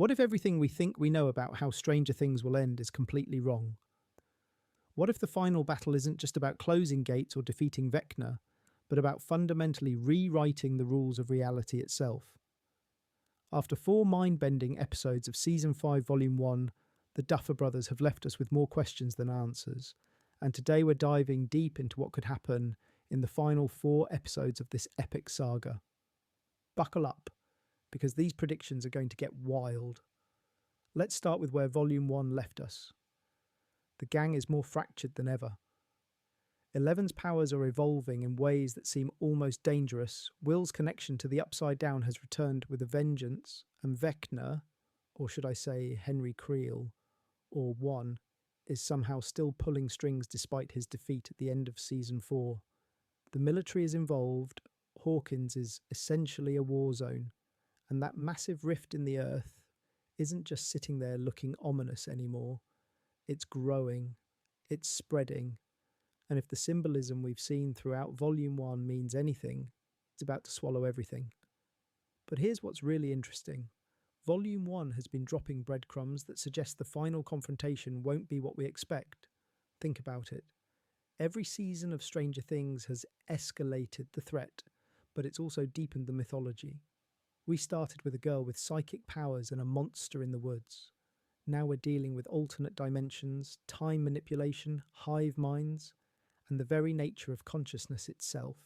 What if everything we think we know about how Stranger Things will end is completely wrong? What if the final battle isn't just about closing gates or defeating Vecna, but about fundamentally rewriting the rules of reality itself? After 4 mind-bending episodes of Season 5, Volume 1, the Duffer Brothers have left us with more questions than answers, and today we're diving deep into what could happen in the final 4 episodes of this epic saga. Buckle up, because these predictions are going to get wild. Let's start with where Volume 1 left us. The gang is more fractured than ever. Eleven's powers are evolving in ways that seem almost dangerous. Will's connection to the Upside Down has returned with a vengeance, and Vecna, or should I say Henry Creel, or One, is somehow still pulling strings despite his defeat at the end of Season 4. The military is involved, Hawkins is essentially a war zone, and that massive rift in the earth isn't just sitting there looking ominous anymore. It's growing, it's spreading, and if the symbolism we've seen throughout Volume 1 means anything, it's about to swallow everything. But here's what's really interesting. Volume 1 has been dropping breadcrumbs that suggest the final confrontation won't be what we expect. Think about it. Every season of Stranger Things has escalated the threat, but it's also deepened the mythology. We started with a girl with psychic powers and a monster in the woods. Now we're dealing with alternate dimensions, time manipulation, hive minds, and the very nature of consciousness itself.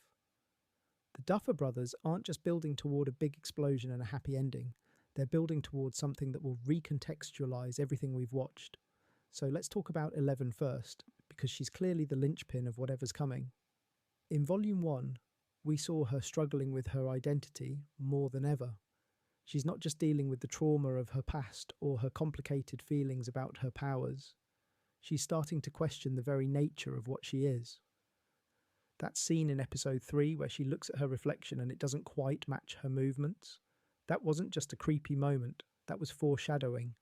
The Duffer Brothers aren't just building toward a big explosion and a happy ending. They're building towards something that will recontextualize everything we've watched. So let's talk about 11 first, because she's clearly the linchpin of whatever's coming. In Volume 1, we saw her struggling with her identity more than ever. She's not just dealing with the trauma of her past or her complicated feelings about her powers. She's starting to question the very nature of what she is. That scene in episode 3 where she looks at her reflection and it doesn't quite match her movements, that wasn't just a creepy moment, that was foreshadowing.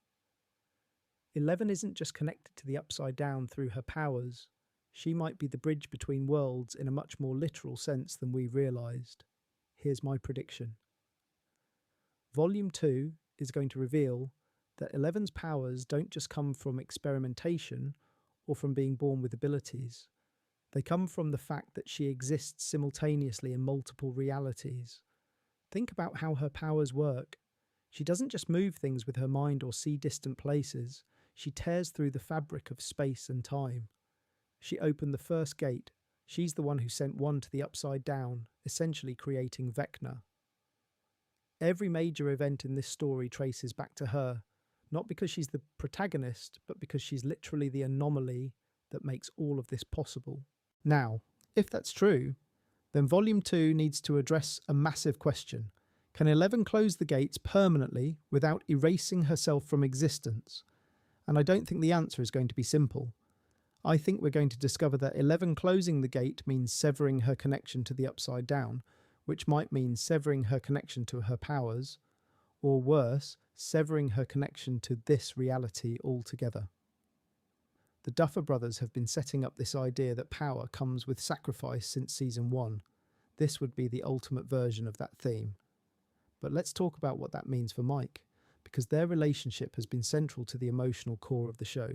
11 isn't just connected to the Upside Down through her powers. She might be the bridge between worlds in a much more literal sense than we realised. Here's my prediction. Volume 2 is going to reveal that 11's powers don't just come from experimentation or from being born with abilities. They come from the fact that she exists simultaneously in multiple realities. Think about how her powers work. She doesn't just move things with her mind or see distant places. She tears through the fabric of space and time. She opened the first gate. She's the one who sent One to the Upside Down, essentially creating Vecna. Every major event in this story traces back to her, not because she's the protagonist, but because she's literally the anomaly that makes all of this possible. Now, if that's true, then Volume 2 needs to address a massive question. Can 11 close the gates permanently without erasing herself from existence? And I don't think the answer is going to be simple. I think we're going to discover that 11 closing the gate means severing her connection to the Upside Down, which might mean severing her connection to her powers, or worse, severing her connection to this reality altogether. The Duffer Brothers have been setting up this idea that power comes with sacrifice since Season 1. This would be the ultimate version of that theme. But let's talk about what that means for Mike, because their relationship has been central to the emotional core of the show.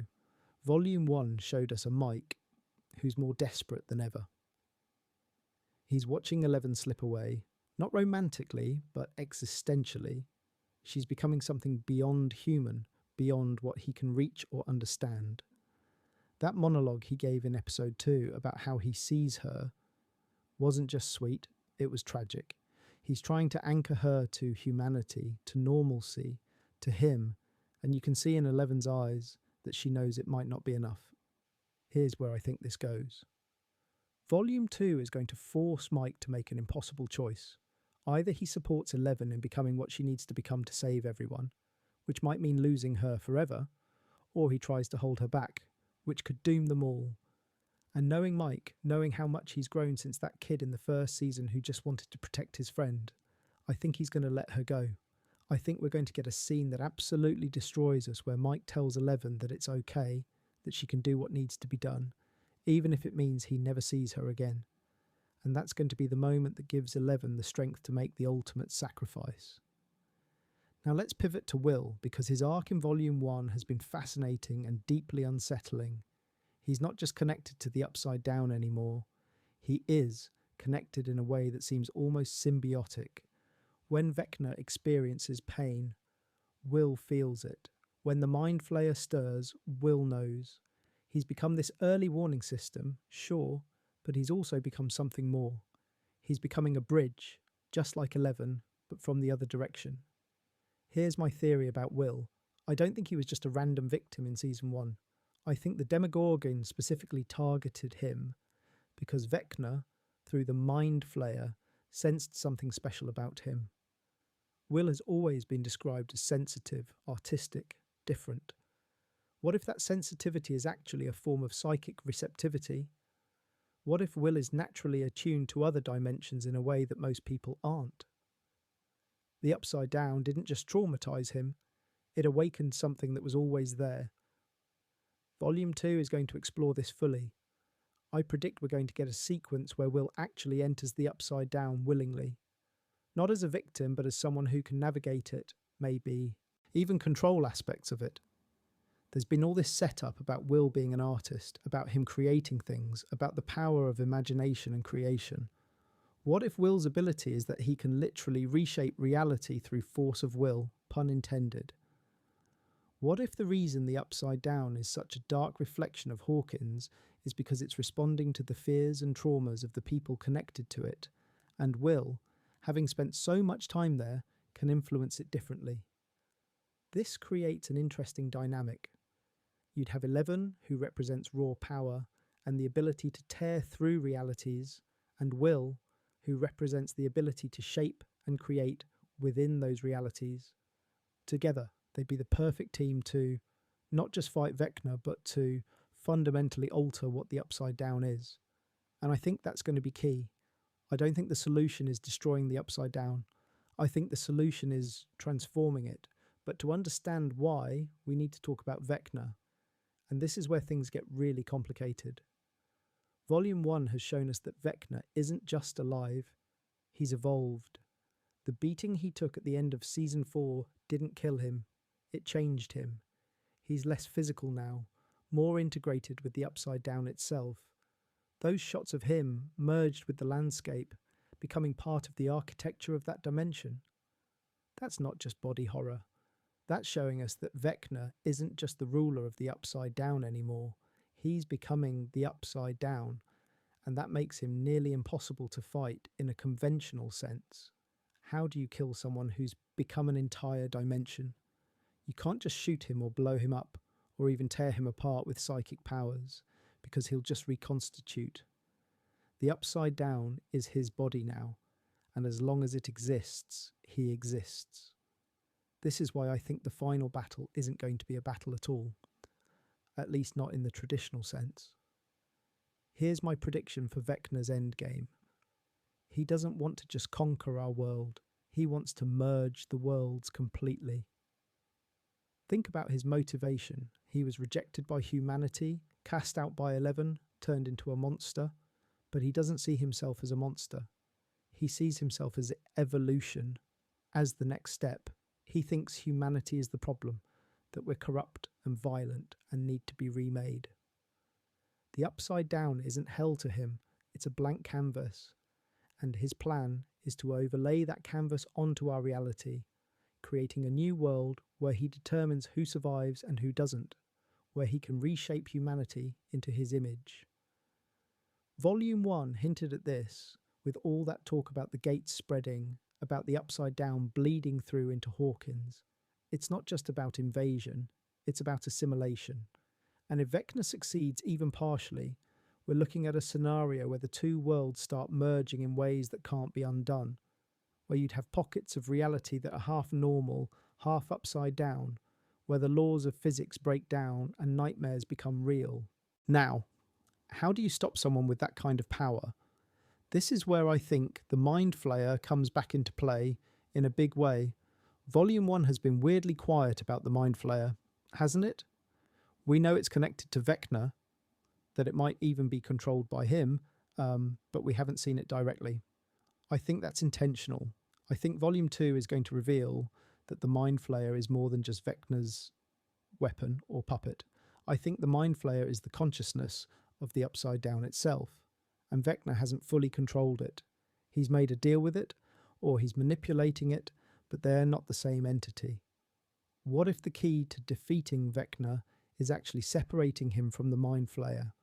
Volume 1 showed us a Mike who's more desperate than ever. He's watching 11 slip away, not romantically, but existentially. She's becoming something beyond human, beyond what he can reach or understand. That monologue he gave in episode 2 about how he sees her wasn't just sweet, it was tragic. He's trying to anchor her to humanity, to normalcy, to him, and you can see in 11's eyes that she knows it might not be enough. Here's where I think this goes. Volume 2 is going to force Mike to make an impossible choice. Either he supports 11 in becoming what she needs to become to save everyone, which might mean losing her forever, or he tries to hold her back, which could doom them all. And knowing Mike, knowing how much he's grown since that kid in the first season who just wanted to protect his friend, I think he's going to let her go. I think we're going to get a scene that absolutely destroys us, where Mike tells 11 that it's okay, that she can do what needs to be done, even if it means he never sees her again. And that's going to be the moment that gives 11 the strength to make the ultimate sacrifice. Now let's pivot to Will, because his arc in Volume 1 has been fascinating and deeply unsettling. He's not just connected to the Upside Down anymore. He is connected in a way that seems almost symbiotic. When Vecna experiences pain, Will feels it. When the Mind Flayer stirs, Will knows. He's become this early warning system, sure, but he's also become something more. He's becoming a bridge, just like 11, but from the other direction. Here's my theory about Will. I don't think he was just a random victim in Season 1. I think the Demogorgon specifically targeted him because Vecna, through the Mind Flayer, sensed something special about him. Will has always been described as sensitive, artistic, different. What if that sensitivity is actually a form of psychic receptivity? What if Will is naturally attuned to other dimensions in a way that most people aren't? The Upside Down didn't just traumatize him, it awakened something that was always there. Volume 2 is going to explore this fully. I predict we're going to get a sequence where Will actually enters the Upside Down willingly. Not as a victim, but as someone who can navigate it, maybe even control aspects of it. There's been all this setup about Will being an artist, about him creating things, about the power of imagination and creation. What if Will's ability is that he can literally reshape reality through force of will, pun intended? What if the reason the Upside Down is such a dark reflection of Hawkins is because it's responding to the fears and traumas of the people connected to it, and Will, having spent so much time there, can influence it differently? This creates an interesting dynamic. You'd have 11, who represents raw power and the ability to tear through realities, and Will, who represents the ability to shape and create within those realities. Together, they'd be the perfect team to not just fight Vecna, but to fundamentally alter what the Upside Down is. And I think that's going to be key. I don't think the solution is destroying the Upside Down. I think the solution is transforming it. But to understand why, we need to talk about Vecna. And this is where things get really complicated. Volume 1 has shown us that Vecna isn't just alive, he's evolved. The beating he took at the end of Season 4 didn't kill him, it changed him. He's less physical now, more integrated with the Upside Down itself. Those shots of him merged with the landscape, becoming part of the architecture of that dimension. That's not just body horror. That's showing us that Vecna isn't just the ruler of the Upside Down anymore. He's becoming the Upside Down, and that makes him nearly impossible to fight in a conventional sense. How do you kill someone who's become an entire dimension? You can't just shoot him or blow him up, or even tear him apart with psychic powers, because he'll just reconstitute. The Upside Down is his body now, and as long as it exists, he exists. This is why I think the final battle isn't going to be a battle at all, at least not in the traditional sense. Here's my prediction for Vecna's endgame. He doesn't want to just conquer our world, he wants to merge the worlds completely. Think about his motivation. He was rejected by humanity, cast out by 11, turned into a monster, but he doesn't see himself as a monster. He sees himself as evolution, as the next step. He thinks humanity is the problem, that we're corrupt and violent and need to be remade. The Upside Down isn't hell to him, it's a blank canvas, and his plan is to overlay that canvas onto our reality, creating a new world where he determines who survives and who doesn't, where he can reshape humanity into his image. Volume 1 hinted at this, with all that talk about the gates spreading, about the Upside Down bleeding through into Hawkins. It's not just about invasion, it's about assimilation. And if Vecna succeeds even partially, we're looking at a scenario where the two worlds start merging in ways that can't be undone, where you'd have pockets of reality that are half normal, half upside down, where the laws of physics break down and nightmares become real. Now, how do you stop someone with that kind of power? This is where I think the Mind Flayer comes back into play in a big way. Volume 1 has been weirdly quiet about the Mind Flayer, hasn't it? We know it's connected to Vecna, that it might even be controlled by him, but we haven't seen it directly. I think that's intentional. I think Volume 2 is going to reveal that the Mind Flayer is more than just Vecna's weapon or puppet. I think the Mind Flayer is the consciousness of the Upside Down itself, and Vecna hasn't fully controlled it. He's made a deal with it, or he's manipulating it, but they're not the same entity. What if the key to defeating Vecna is actually separating him from the Mind Flayer?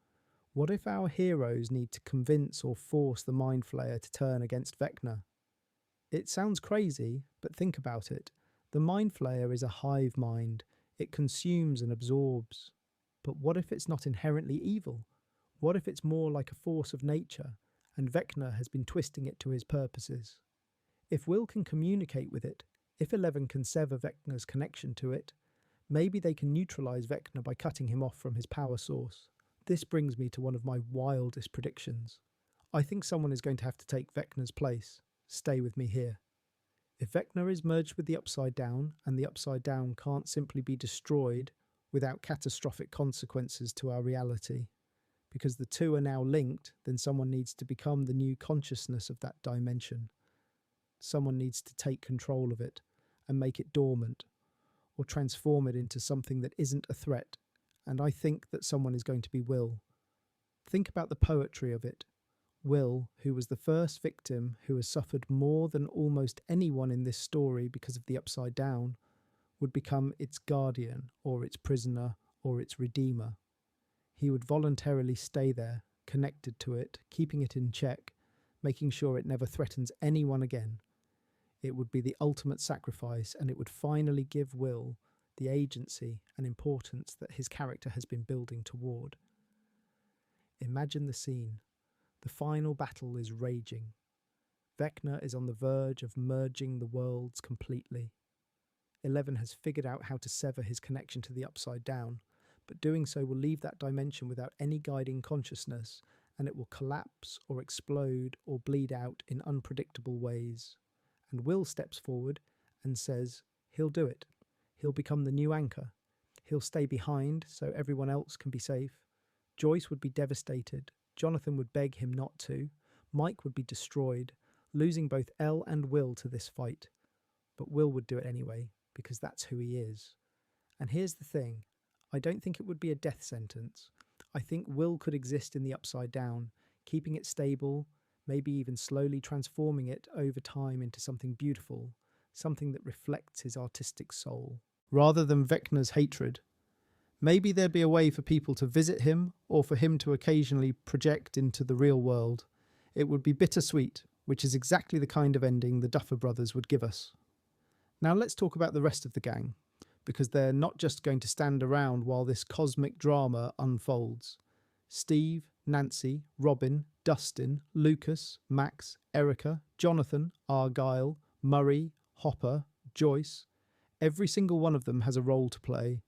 What if our heroes need to convince or force the Mind Flayer to turn against Vecna? It sounds crazy, but think about it. The Mind Flayer is a hive mind. It consumes and absorbs. But what if it's not inherently evil? What if it's more like a force of nature, and Vecna has been twisting it to his purposes? If Will can communicate with it, if Eleven can sever Vecna's connection to it, maybe they can neutralize Vecna by cutting him off from his power source. This brings me to one of my wildest predictions. I think someone is going to have to take Vecna's place. Stay with me here. If Vecna is merged with the Upside Down, and the Upside Down can't simply be destroyed without catastrophic consequences to our reality, because the two are now linked, then someone needs to become the new consciousness of that dimension. Someone needs to take control of it and make it dormant, or transform it into something that isn't a threat, and I think that someone is going to be Will. Think about the poetry of it. Will, who was the first victim who has suffered more than almost anyone in this story because of the Upside Down, would become its guardian, or its prisoner, or its redeemer. He would voluntarily stay there, connected to it, keeping it in check, making sure it never threatens anyone again. It would be the ultimate sacrifice, and it would finally give Will the agency and importance that his character has been building toward. Imagine the scene. The final battle is raging. Vecna is on the verge of merging the worlds completely. Eleven has figured out how to sever his connection to the Upside Down, but doing so will leave that dimension without any guiding consciousness, and it will collapse or explode or bleed out in unpredictable ways. And Will steps forward and says he'll do it. He'll become the new anchor. He'll stay behind so everyone else can be safe. Joyce would be devastated. Jonathan would beg him not to. Mike would be destroyed, losing both Elle and Will to this fight. But Will would do it anyway, because that's who he is. And here's the thing. I don't think it would be a death sentence. I think Will could exist in the Upside Down, keeping it stable, maybe even slowly transforming it over time into something beautiful, something that reflects his artistic soul, rather than Vecna's hatred. Maybe there'd be a way for people to visit him, or for him to occasionally project into the real world. It would be bittersweet, which is exactly the kind of ending the Duffer Brothers would give us. Now let's talk about the rest of the gang, because they're not just going to stand around while this cosmic drama unfolds. Steve, Nancy, Robin, Dustin, Lucas, Max, Erica, Jonathan, Argyle, Murray, Hopper, Joyce. Every single one of them has a role to play,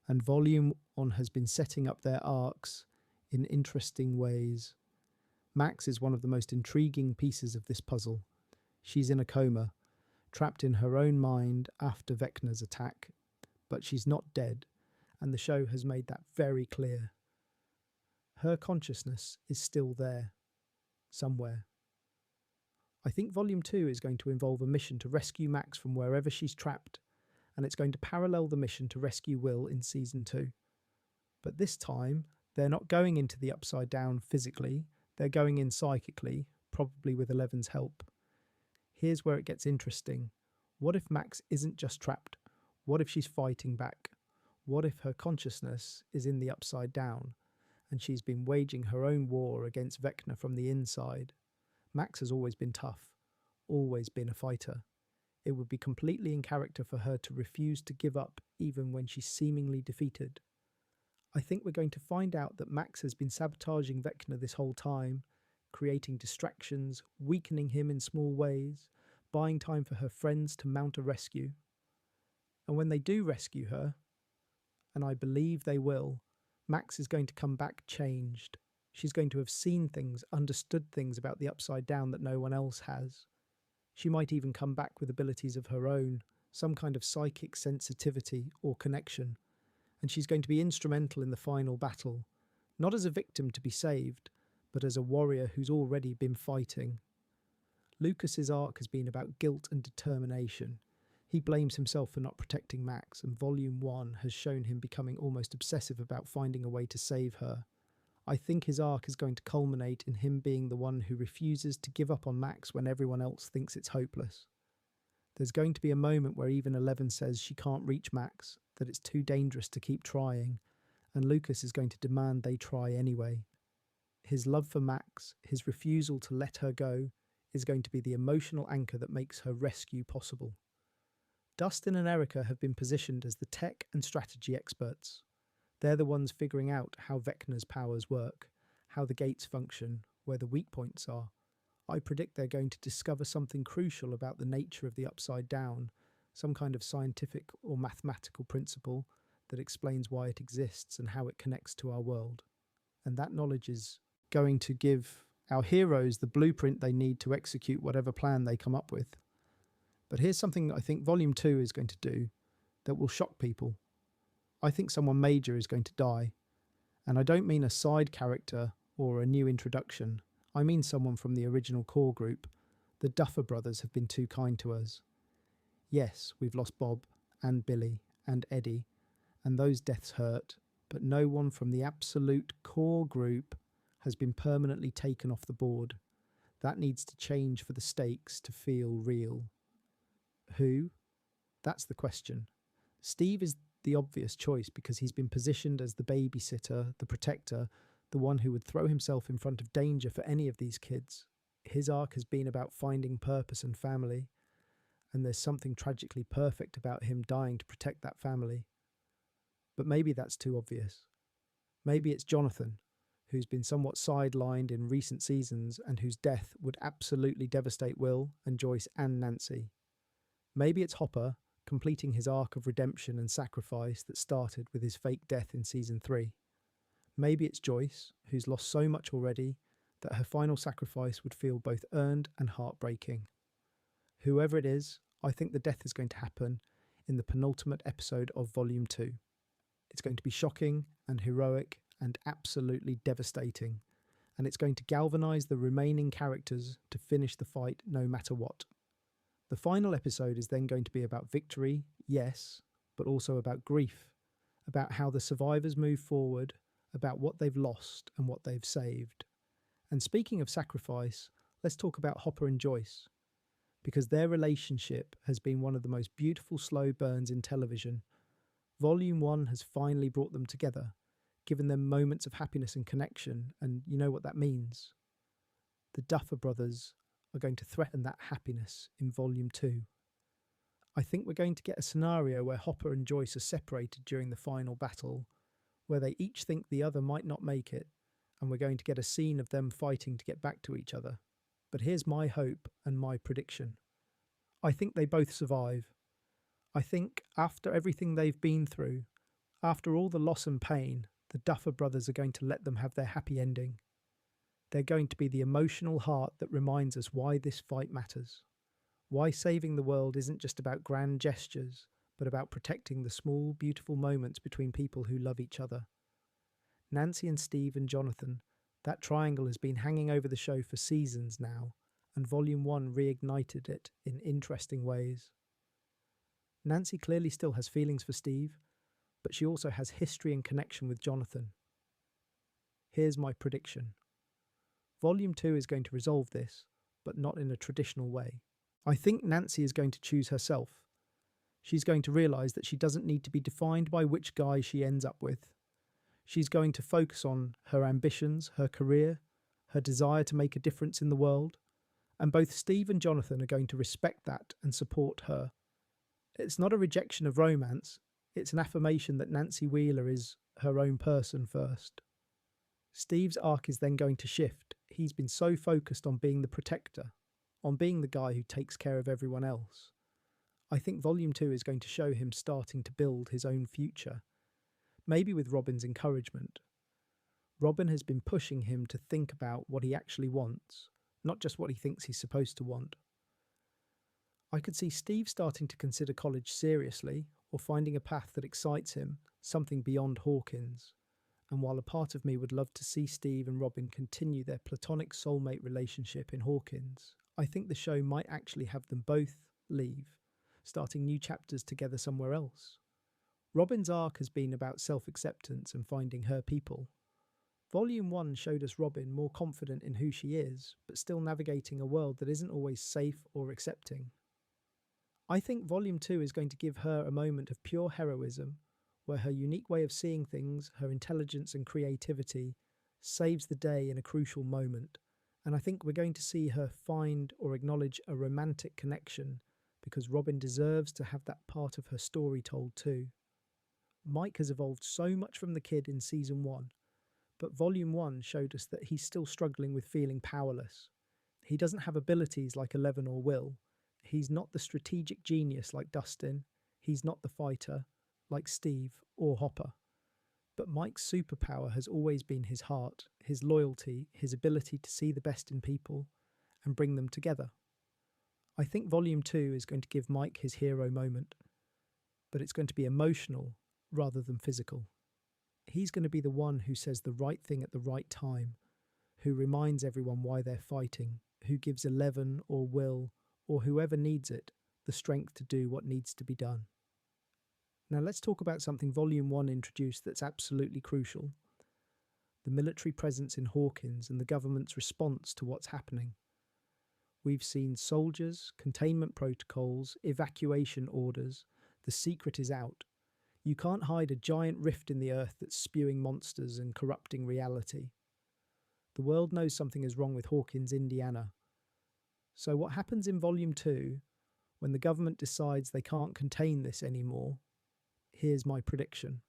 and Volume 1 has been setting up their arcs in interesting ways. Max is one of the most intriguing pieces of this puzzle. She's in a coma, trapped in her own mind after Vecna's attack, but she's not dead, and the show has made that very clear. Her consciousness is still there, somewhere. I think Volume 2 is going to involve a mission to rescue Max from wherever she's trapped, and it's going to parallel the mission to rescue Will in Season 2. But this time, they're not going into the Upside Down physically, they're going in psychically, probably with Eleven's help. Here's where it gets interesting. What if Max isn't just trapped? What if she's fighting back? What if her consciousness is in the Upside Down, and she's been waging her own war against Vecna from the inside? Max has always been tough, always been a fighter. It would be completely in character for her to refuse to give up even when she's seemingly defeated. I think we're going to find out that Max has been sabotaging Vecna this whole time, creating distractions, weakening him in small ways, buying time for her friends to mount a rescue. And when they do rescue her, and I believe they will, Max is going to come back changed. She's going to have seen things, understood things about the Upside Down that no one else has. She might even come back with abilities of her own, some kind of psychic sensitivity or connection, and she's going to be instrumental in the final battle, not as a victim to be saved, but as a warrior who's already been fighting. Lucas's arc has been about guilt and determination. He blames himself for not protecting Max, and Volume 1 has shown him becoming almost obsessive about finding a way to save her. I think his arc is going to culminate in him being the one who refuses to give up on Max when everyone else thinks it's hopeless. There's going to be a moment where even Eleven says she can't reach Max, that it's too dangerous to keep trying, and Lucas is going to demand they try anyway. His love for Max, his refusal to let her go, is going to be the emotional anchor that makes her rescue possible. Dustin and Erica have been positioned as the tech and strategy experts. They're the ones figuring out how Vecna's powers work, how the gates function, where the weak points are. I predict they're going to discover something crucial about the nature of the Upside Down, some kind of scientific or mathematical principle that explains why it exists and how it connects to our world. And that knowledge is going to give our heroes the blueprint they need to execute whatever plan they come up with. But here's something I think Volume 2 is going to do that will shock people. I think someone major is going to die. And I don't mean a side character or a new introduction. I mean someone from the original core group. The Duffer Brothers have been too kind to us. Yes, we've lost Bob and Billy and Eddie, and those deaths hurt, but no one from the absolute core group has been permanently taken off the board. That needs to change for the stakes to feel real. Who? That's the question. Steve is the obvious choice because he's been positioned as the babysitter, the protector, the one who would throw himself in front of danger for any of these kids. His arc has been about finding purpose and family, and there's something tragically perfect about him dying to protect that family. But maybe that's too obvious. Maybe it's Jonathan, who's been somewhat sidelined in recent seasons and whose death would absolutely devastate Will and Joyce and Nancy. Maybe it's Hopper, completing his arc of redemption and sacrifice that started with his fake death in Season 3. Maybe it's Joyce, who's lost so much already that her final sacrifice would feel both earned and heartbreaking. Whoever it is, I think the death is going to happen in the penultimate episode of Volume 2. It's going to be shocking and heroic and absolutely devastating, and it's going to galvanise the remaining characters to finish the fight no matter what. The final episode is then going to be about victory, yes, but also about grief, about how the survivors move forward, about what they've lost and what they've saved. And speaking of sacrifice, let's talk about Hopper and Joyce, because their relationship has been one of the most beautiful slow burns in television. Volume 1 has finally brought them together, given them moments of happiness and connection, and you know what that means. The Duffer Brothers are going to threaten that happiness in Volume 2. I think we're going to get a scenario where Hopper and Joyce are separated during the final battle, where they each think the other might not make it, and we're going to get a scene of them fighting to get back to each other. But here's my hope and my prediction. I think they both survive. I think after everything they've been through, after all the loss and pain, the Duffer Brothers are going to let them have their happy ending. They're going to be the emotional heart that reminds us why this fight matters. Why saving the world isn't just about grand gestures, but about protecting the small, beautiful moments between people who love each other. Nancy and Steve and Jonathan, that triangle has been hanging over the show for seasons now, and Volume 1 reignited it in interesting ways. Nancy clearly still has feelings for Steve, but she also has history and connection with Jonathan. Here's my prediction. Volume 2 is going to resolve this, but not in a traditional way. I think Nancy is going to choose herself. She's going to realise that she doesn't need to be defined by which guy she ends up with. She's going to focus on her ambitions, her career, her desire to make a difference in the world, and both Steve and Jonathan are going to respect that and support her. It's not a rejection of romance, it's an affirmation that Nancy Wheeler is her own person first. Steve's arc is then going to shift. He's been so focused on being the protector, on being the guy who takes care of everyone else. I think Volume 2 is going to show him starting to build his own future, maybe with Robin's encouragement. Robin has been pushing him to think about what he actually wants, not just what he thinks he's supposed to want. I could see Steve starting to consider college seriously, or finding a path that excites him, something beyond Hawkins. And while a part of me would love to see Steve and Robin continue their platonic soulmate relationship in Hawkins, I think the show might actually have them both leave, starting new chapters together somewhere else. Robin's arc has been about self acceptance and finding her people. Volume 1 showed us Robin more confident in who she is, but still navigating a world that isn't always safe or accepting. I think Volume 2 is going to give her a moment of pure heroism, where her unique way of seeing things, her intelligence and creativity, saves the day in a crucial moment. And I think we're going to see her find or acknowledge a romantic connection, because Robin deserves to have that part of her story told too. Mike has evolved so much from the kid in Season 1, but Volume 1 showed us that he's still struggling with feeling powerless. He doesn't have abilities like Eleven or Will. He's not the strategic genius like Dustin. He's not the fighter like Steve or Hopper. But Mike's superpower has always been his heart, his loyalty, his ability to see the best in people and bring them together. I think Volume 2 is going to give Mike his hero moment, but it's going to be emotional rather than physical. He's going to be the one who says the right thing at the right time, who reminds everyone why they're fighting, who gives Eleven or Will or whoever needs it the strength to do what needs to be done. Now let's talk about something Volume 1 introduced that's absolutely crucial: the military presence in Hawkins and the government's response to what's happening. We've seen soldiers, containment protocols, evacuation orders. The secret is out. You can't hide a giant rift in the earth that's spewing monsters and corrupting reality. The world knows something is wrong with Hawkins, Indiana. So what happens in Volume 2 when the government decides they can't contain this anymore? Here's my prediction.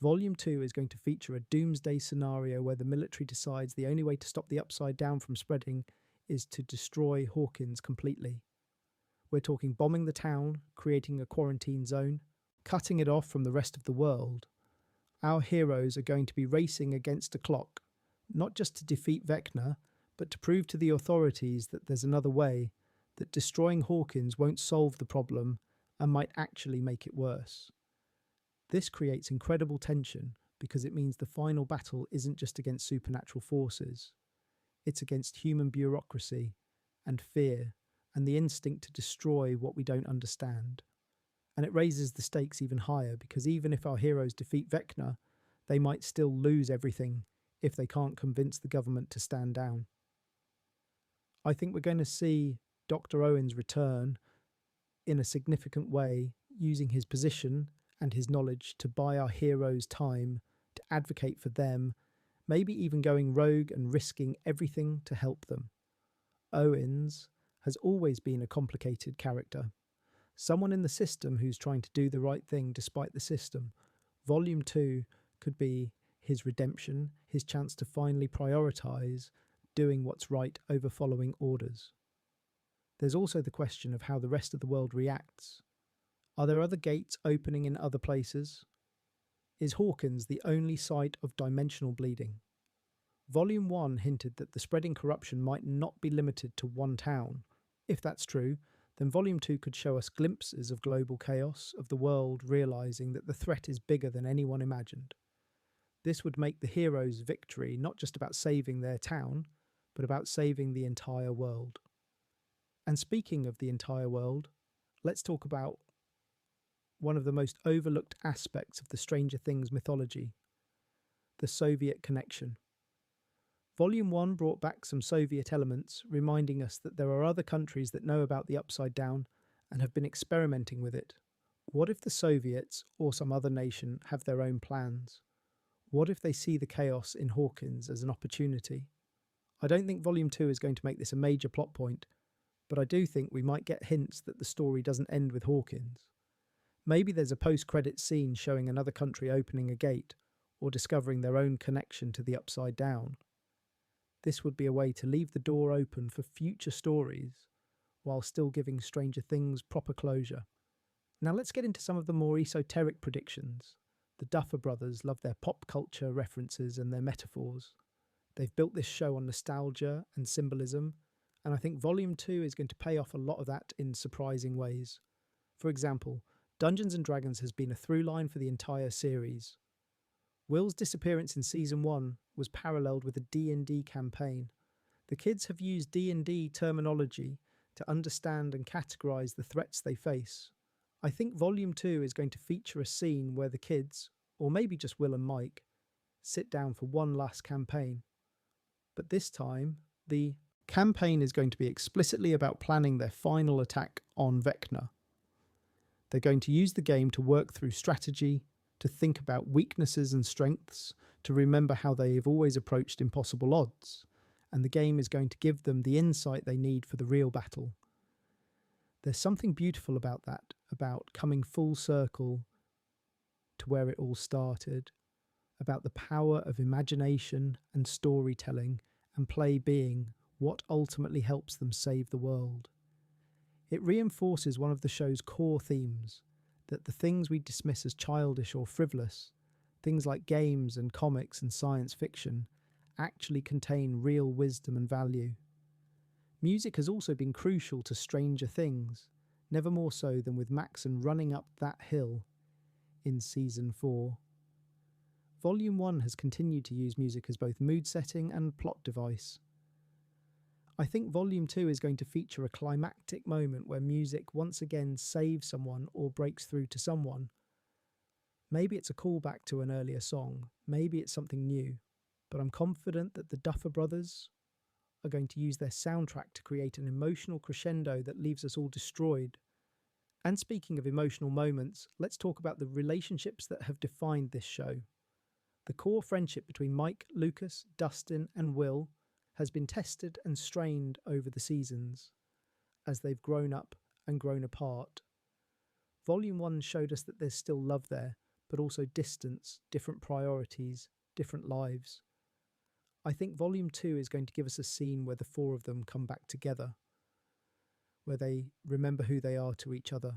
Volume 2 is going to feature a doomsday scenario where the military decides the only way to stop the Upside Down from spreading is to destroy Hawkins completely. We're talking bombing the town, creating a quarantine zone, cutting it off from the rest of the world. Our heroes are going to be racing against a clock, not just to defeat Vecna, but to prove to the authorities that there's another way, that destroying Hawkins won't solve the problem and might actually make it worse. This creates incredible tension because it means the final battle isn't just against supernatural forces. It's against human bureaucracy and fear and the instinct to destroy what we don't understand. And it raises the stakes even higher because even if our heroes defeat Vecna, they might still lose everything if they can't convince the government to stand down. I think we're going to see Dr. Owens return in a significant way, using his position and his knowledge to buy our heroes time, to advocate for them, maybe even going rogue and risking everything to help them. Owens has always been a complicated character. Someone in the system who's trying to do the right thing despite the system. Volume 2 could be his redemption, his chance to finally prioritise doing what's right over following orders. There's also the question of how the rest of the world reacts. Are there other gates opening in other places? Is Hawkins the only site of dimensional bleeding? Volume 1 hinted that the spreading corruption might not be limited to one town. If that's true, then Volume 2 could show us glimpses of global chaos, of the world realising that the threat is bigger than anyone imagined. This would make the heroes' victory not just about saving their town, but about saving the entire world. And speaking of the entire world, let's talk about one of the most overlooked aspects of the Stranger Things mythology: the Soviet connection. Volume 1 brought back some Soviet elements, reminding us that there are other countries that know about the Upside Down and have been experimenting with it. What if the Soviets, or some other nation, have their own plans? What if they see the chaos in Hawkins as an opportunity? I don't think Volume 2 is going to make this a major plot point, but I do think we might get hints that the story doesn't end with Hawkins. Maybe there's a post-credits scene showing another country opening a gate, or discovering their own connection to the Upside Down. This would be a way to leave the door open for future stories, while still giving Stranger Things proper closure. Now let's get into some of the more esoteric predictions. The Duffer Brothers love their pop culture references and their metaphors. They've built this show on nostalgia and symbolism, and I think Volume 2 is going to pay off a lot of that in surprising ways. For example, Dungeons & Dragons has been a through line for the entire series. Will's disappearance in Season 1 was paralleled with a D&D campaign. The kids have used D&D terminology to understand and categorise the threats they face. I think Volume 2 is going to feature a scene where the kids, or maybe just Will and Mike, sit down for one last campaign. But this time, the campaign is going to be explicitly about planning their final attack on Vecna. They're going to use the game to work through strategy, to think about weaknesses and strengths, to remember how they have always approached impossible odds, and the game is going to give them the insight they need for the real battle. There's something beautiful about that, about coming full circle to where it all started, about the power of imagination and storytelling and play being what ultimately helps them save the world. It reinforces one of the show's core themes, that the things we dismiss as childish or frivolous, things like games and comics and science fiction, actually contain real wisdom and value. Music has also been crucial to Stranger Things, never more so than with Maxon running up that hill in Season 4. Volume 1 has continued to use music as both mood setting and plot device. I think Volume 2 is going to feature a climactic moment where music once again saves someone or breaks through to someone. Maybe it's a callback to an earlier song, maybe it's something new, but I'm confident that the Duffer Brothers are going to use their soundtrack to create an emotional crescendo that leaves us all destroyed. And speaking of emotional moments, let's talk about the relationships that have defined this show. The core friendship between Mike, Lucas, Dustin, and Will has been tested and strained over the seasons as they've grown up and grown apart. Volume 1 showed us that there's still love there, but also distance, different priorities, different lives. I think Volume 2 is going to give us a scene where the four of them come back together, where they remember who they are to each other,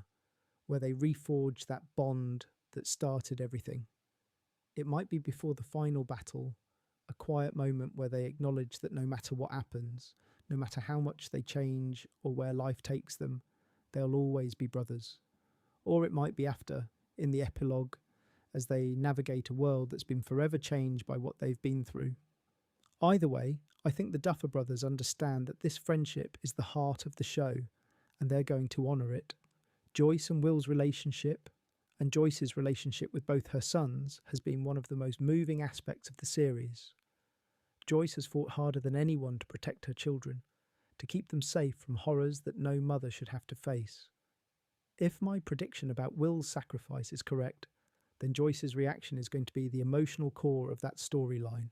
where they reforge that bond that started everything. It might be before the final battle, a quiet moment where they acknowledge that no matter what happens, no matter how much they change or where life takes them, they'll always be brothers. Or it might be after, in the epilogue, as they navigate a world that's been forever changed by what they've been through. Either way, I think the Duffer Brothers understand that this friendship is the heart of the show, and they're going to honour it. Joyce and Will's relationship, and Joyce's relationship with both her sons, has been one of the most moving aspects of the series. Joyce has fought harder than anyone to protect her children, to keep them safe from horrors that no mother should have to face. If my prediction about Will's sacrifice is correct, then Joyce's reaction is going to be the emotional core of that storyline.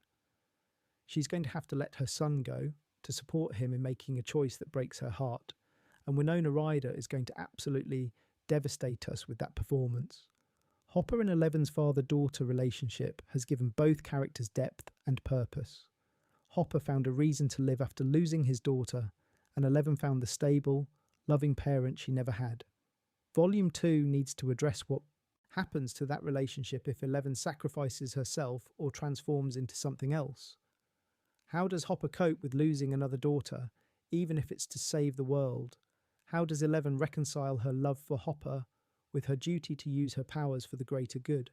She's going to have to let her son go to support him in making a choice that breaks her heart, and Winona Ryder is going to absolutely devastate us with that performance. Hopper and Eleven's father-daughter relationship has given both characters depth and purpose. Hopper found a reason to live after losing his daughter, and Eleven found the stable, loving parent she never had. Volume 2 needs to address what happens to that relationship if Eleven sacrifices herself or transforms into something else. How does Hopper cope with losing another daughter, even if it's to save the world? How does Eleven reconcile her love for Hopper with her duty to use her powers for the greater good?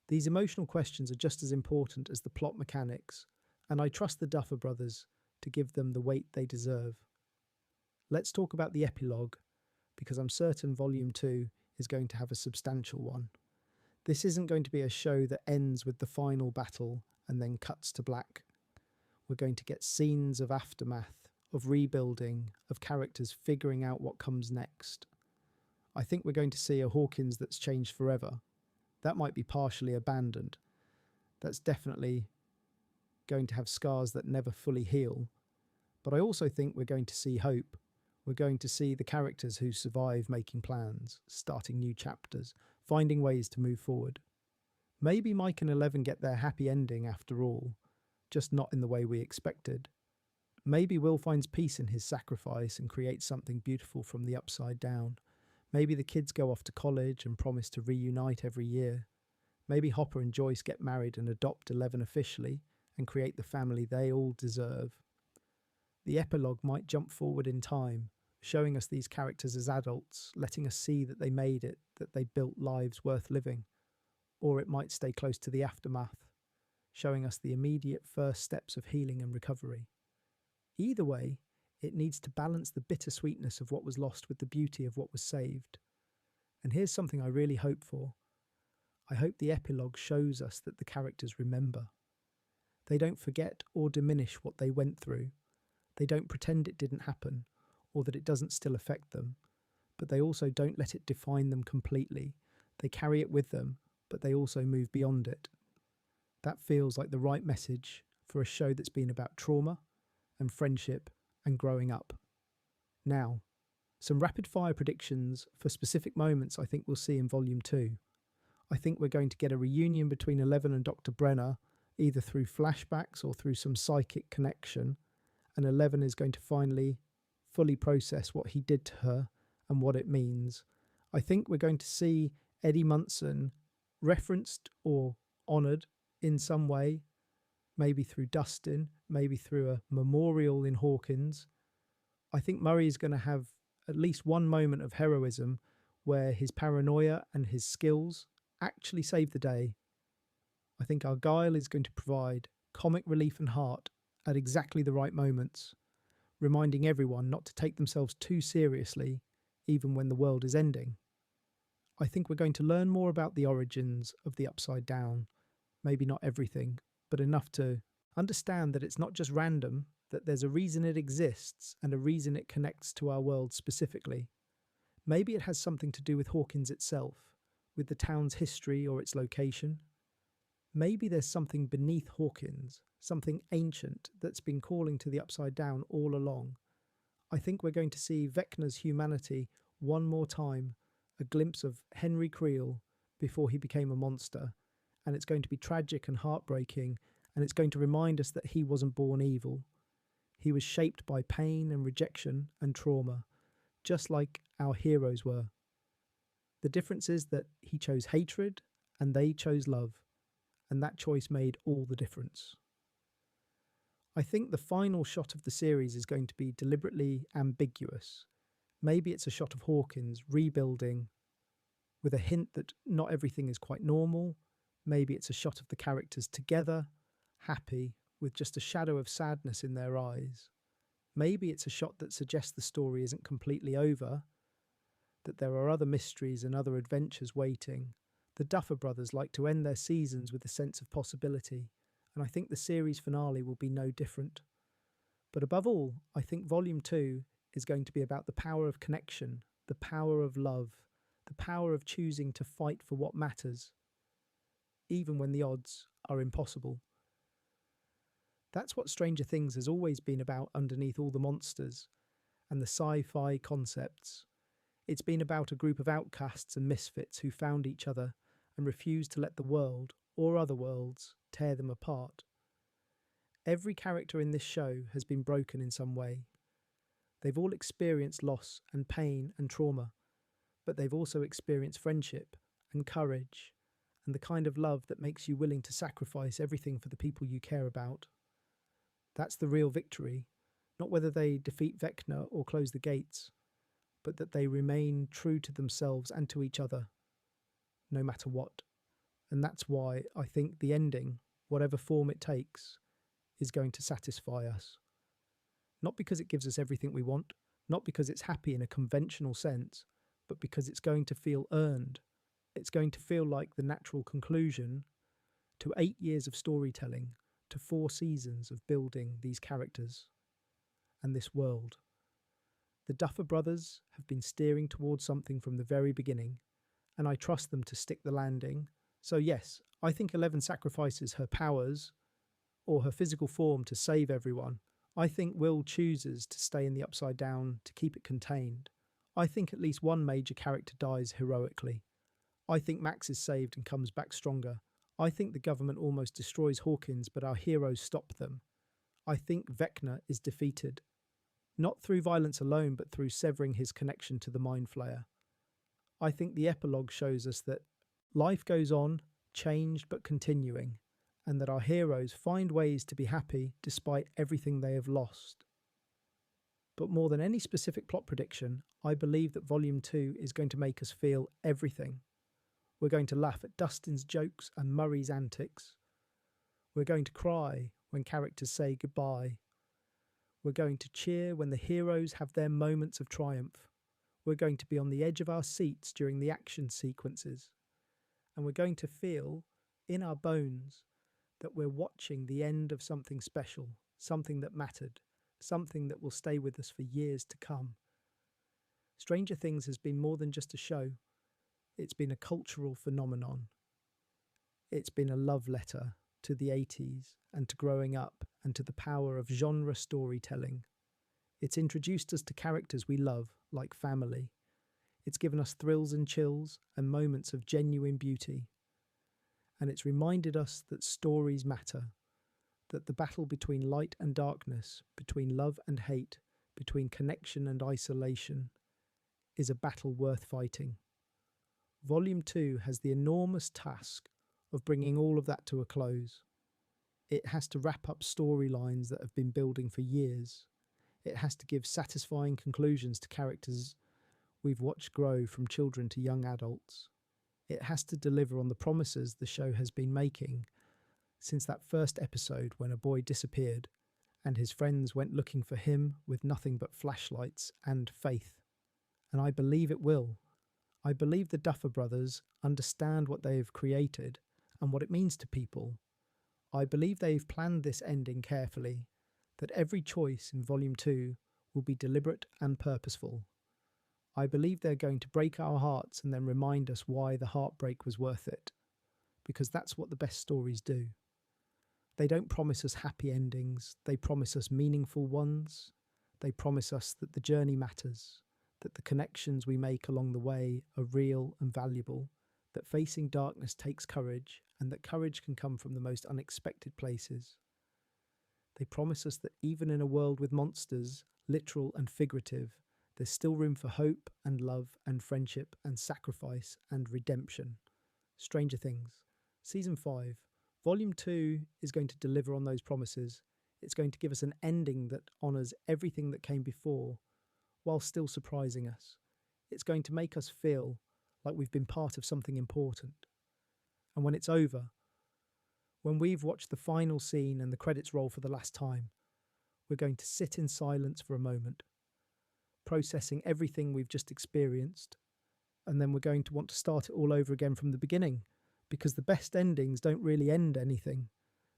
These emotional questions are just as important as the plot mechanics, and I trust the Duffer Brothers to give them the weight they deserve. Let's talk about the epilogue, because I'm certain Volume 2 is going to have a substantial one. This isn't going to be a show that ends with the final battle and then cuts to black. We're going to get scenes of aftermath, of rebuilding, of characters figuring out what comes next. I think we're going to see a Hawkins that's changed forever. That might be partially abandoned. That's definitely going to have scars that never fully heal. But I also think we're going to see hope. We're going to see the characters who survive making plans, starting new chapters, finding ways to move forward. Maybe Mike and Eleven get their happy ending after all, just not in the way we expected. Maybe Will finds peace in his sacrifice and creates something beautiful from the upside down. Maybe the kids go off to college and promise to reunite every year. Maybe Hopper and Joyce get married and adopt Eleven officially and create the family they all deserve. The epilogue might jump forward in time, showing us these characters as adults, letting us see that they made it, that they built lives worth living. Or it might stay close to the aftermath, showing us the immediate first steps of healing and recovery. Either way, it needs to balance the bittersweetness of what was lost with the beauty of what was saved. And here's something I really hope for. I hope the epilogue shows us that the characters remember. They don't forget or diminish what they went through. They don't pretend it didn't happen or that it doesn't still affect them, but they also don't let it define them completely. They carry it with them, but they also move beyond it. That feels like the right message for a show that's been about trauma and friendship and growing up. Now, some rapid fire predictions for specific moments I think we'll see in Volume 2. I think we're going to get a reunion between Eleven and Dr. Brenner, either through flashbacks or through some psychic connection, and Eleven is going to finally fully process what he did to her and what it means. I think we're going to see Eddie Munson referenced or honoured in some way, maybe through Dustin, maybe through a memorial in Hawkins. I think Murray is going to have at least one moment of heroism where his paranoia and his skills actually save the day. I think Argyle is going to provide comic relief and heart at exactly the right moments, reminding everyone not to take themselves too seriously, even when the world is ending. I think we're going to learn more about the origins of the Upside Down, maybe not everything, but enough to understand that it's not just random, that there's a reason it exists and a reason it connects to our world specifically. Maybe it has something to do with Hawkins itself, with the town's history or its location. Maybe there's something beneath Hawkins, something ancient that's been calling to the Upside Down all along. I think we're going to see Vecna's humanity one more time, a glimpse of Henry Creel before he became a monster, and it's going to be tragic and heartbreaking, and it's going to remind us that he wasn't born evil. He was shaped by pain and rejection and trauma, just like our heroes were. The difference is that he chose hatred and they chose love, and that choice made all the difference. I think the final shot of the series is going to be deliberately ambiguous. Maybe it's a shot of Hawkins rebuilding with a hint that not everything is quite normal. Maybe it's a shot of the characters together, happy, with just a shadow of sadness in their eyes. Maybe it's a shot that suggests the story isn't completely over, that there are other mysteries and other adventures waiting. The Duffer Brothers like to end their seasons with a sense of possibility, and I think the series finale will be no different. But above all, I think Volume 2 is going to be about the power of connection, the power of love, the power of choosing to fight for what matters, even when the odds are impossible. That's what Stranger Things has always been about underneath all the monsters and the sci-fi concepts. It's been about a group of outcasts and misfits who found each other and refused to let the world, or other worlds, tear them apart. Every character in this show has been broken in some way. They've all experienced loss and pain and trauma, but they've also experienced friendship and courage and the kind of love that makes you willing to sacrifice everything for the people you care about. That's the real victory, not whether they defeat Vecna or close the gates, but that they remain true to themselves and to each other, no matter what. And that's why I think the ending, whatever form it takes, is going to satisfy us. Not because it gives us everything we want, not because it's happy in a conventional sense, but because it's going to feel earned. It's going to feel like the natural conclusion to 8 years of storytelling, to 4 seasons of building these characters and this world. The Duffer Brothers have been steering towards something from the very beginning, and I trust them to stick the landing. So yes, I think Eleven sacrifices her powers or her physical form to save everyone. I think Will chooses to stay in the Upside Down to keep it contained. I think at least one major character dies heroically. I think Max is saved and comes back stronger. I think the government almost destroys Hawkins, but our heroes stop them. I think Vecna is defeated, not through violence alone, but through severing his connection to the Mind Flayer. I think the epilogue shows us that life goes on, changed but continuing, and that our heroes find ways to be happy despite everything they have lost. But more than any specific plot prediction, I believe that Volume 2 is going to make us feel everything. We're going to laugh at Dustin's jokes and Murray's antics. We're going to cry when characters say goodbye. We're going to cheer when the heroes have their moments of triumph. We're going to be on the edge of our seats during the action sequences, and we're going to feel in our bones that we're watching the end of something special, something that mattered, something that will stay with us for years to come. Stranger Things has been more than just a show. It's been a cultural phenomenon. It's been a love letter to the 80s and to growing up and to the power of genre storytelling. It's introduced us to characters we love, like family. It's given us thrills and chills and moments of genuine beauty. And it's reminded us that stories matter, that the battle between light and darkness, between love and hate, between connection and isolation, is a battle worth fighting. Volume 2 has the enormous task of bringing all of that to a close. It has to wrap up storylines that have been building for years. It has to give satisfying conclusions to characters we've watched grow from children to young adults. It has to deliver on the promises the show has been making since that first episode when a boy disappeared and his friends went looking for him with nothing but flashlights and faith. And I believe it will. I believe the Duffer Brothers understand what they have created and what it means to people. I believe they've planned this ending carefully, that every choice in Volume 2 will be deliberate and purposeful. I believe they're going to break our hearts and then remind us why the heartbreak was worth it, because that's what the best stories do. They don't promise us happy endings, they promise us meaningful ones. They promise us that the journey matters, that the connections we make along the way are real and valuable, that facing darkness takes courage, and that courage can come from the most unexpected places. They promise us that even in a world with monsters, literal and figurative, there's still room for hope and love and friendship and sacrifice and redemption. Stranger Things. Season 5. Volume 2 is going to deliver on those promises. It's going to give us an ending that honours everything that came before, while still surprising us. It's going to make us feel like we've been part of something important. And when it's over, when we've watched the final scene and the credits roll for the last time, we're going to sit in silence for a moment, processing everything we've just experienced, and then we're going to want to start it all over again from the beginning, because the best endings don't really end anything.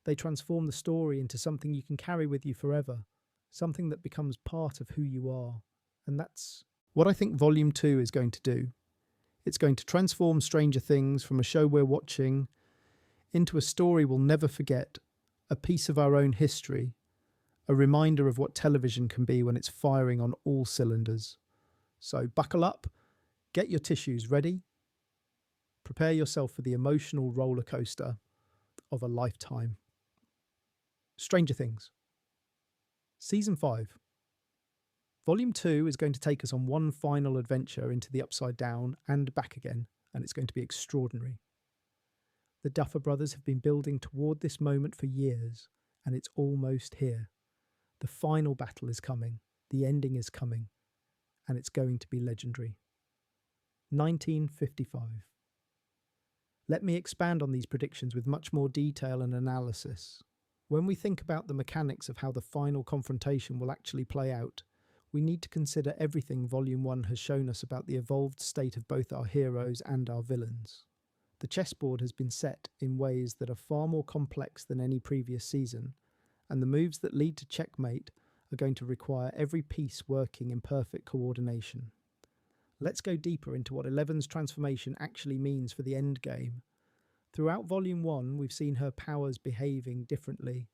They transform the story into something you can carry with you forever, something that becomes part of who you are. And that's what I think Volume 2 is going to do. It's going to transform Stranger Things from a show we're watching into a story we'll never forget, a piece of our own history, a reminder of what television can be when it's firing on all cylinders. So buckle up, get your tissues ready, prepare yourself for the emotional roller coaster of a lifetime. Stranger Things. Season 5. Volume 2 is going to take us on one final adventure into the Upside Down and back again, and it's going to be extraordinary. The Duffer Brothers have been building toward this moment for years, and it's almost here. The final battle is coming, the ending is coming, and it's going to be legendary. 1955. Let me expand on these predictions with much more detail and analysis. When we think about the mechanics of how the final confrontation will actually play out, we need to consider everything Volume 1 has shown us about the evolved state of both our heroes and our villains. The chessboard has been set in ways that are far more complex than any previous season, and the moves that lead to checkmate are going to require every piece working in perfect coordination. Let's go deeper into what Eleven's transformation actually means for the end game. Throughout Volume 1, we've seen her powers behaving differently.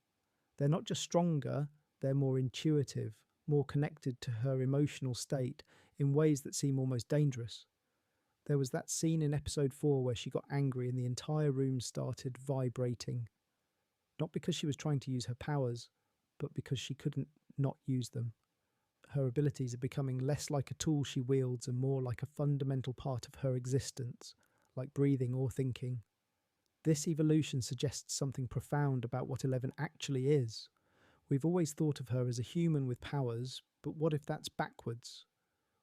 They're not just stronger, they're more intuitive, more connected to her emotional state in ways that seem almost dangerous. There was that scene in episode 4 where she got angry and the entire room started vibrating. Not because she was trying to use her powers, but because she couldn't not use them. Her abilities are becoming less like a tool she wields and more like a fundamental part of her existence, like breathing or thinking. This evolution suggests something profound about what Eleven actually is. We've always thought of her as a human with powers, but what if that's backwards?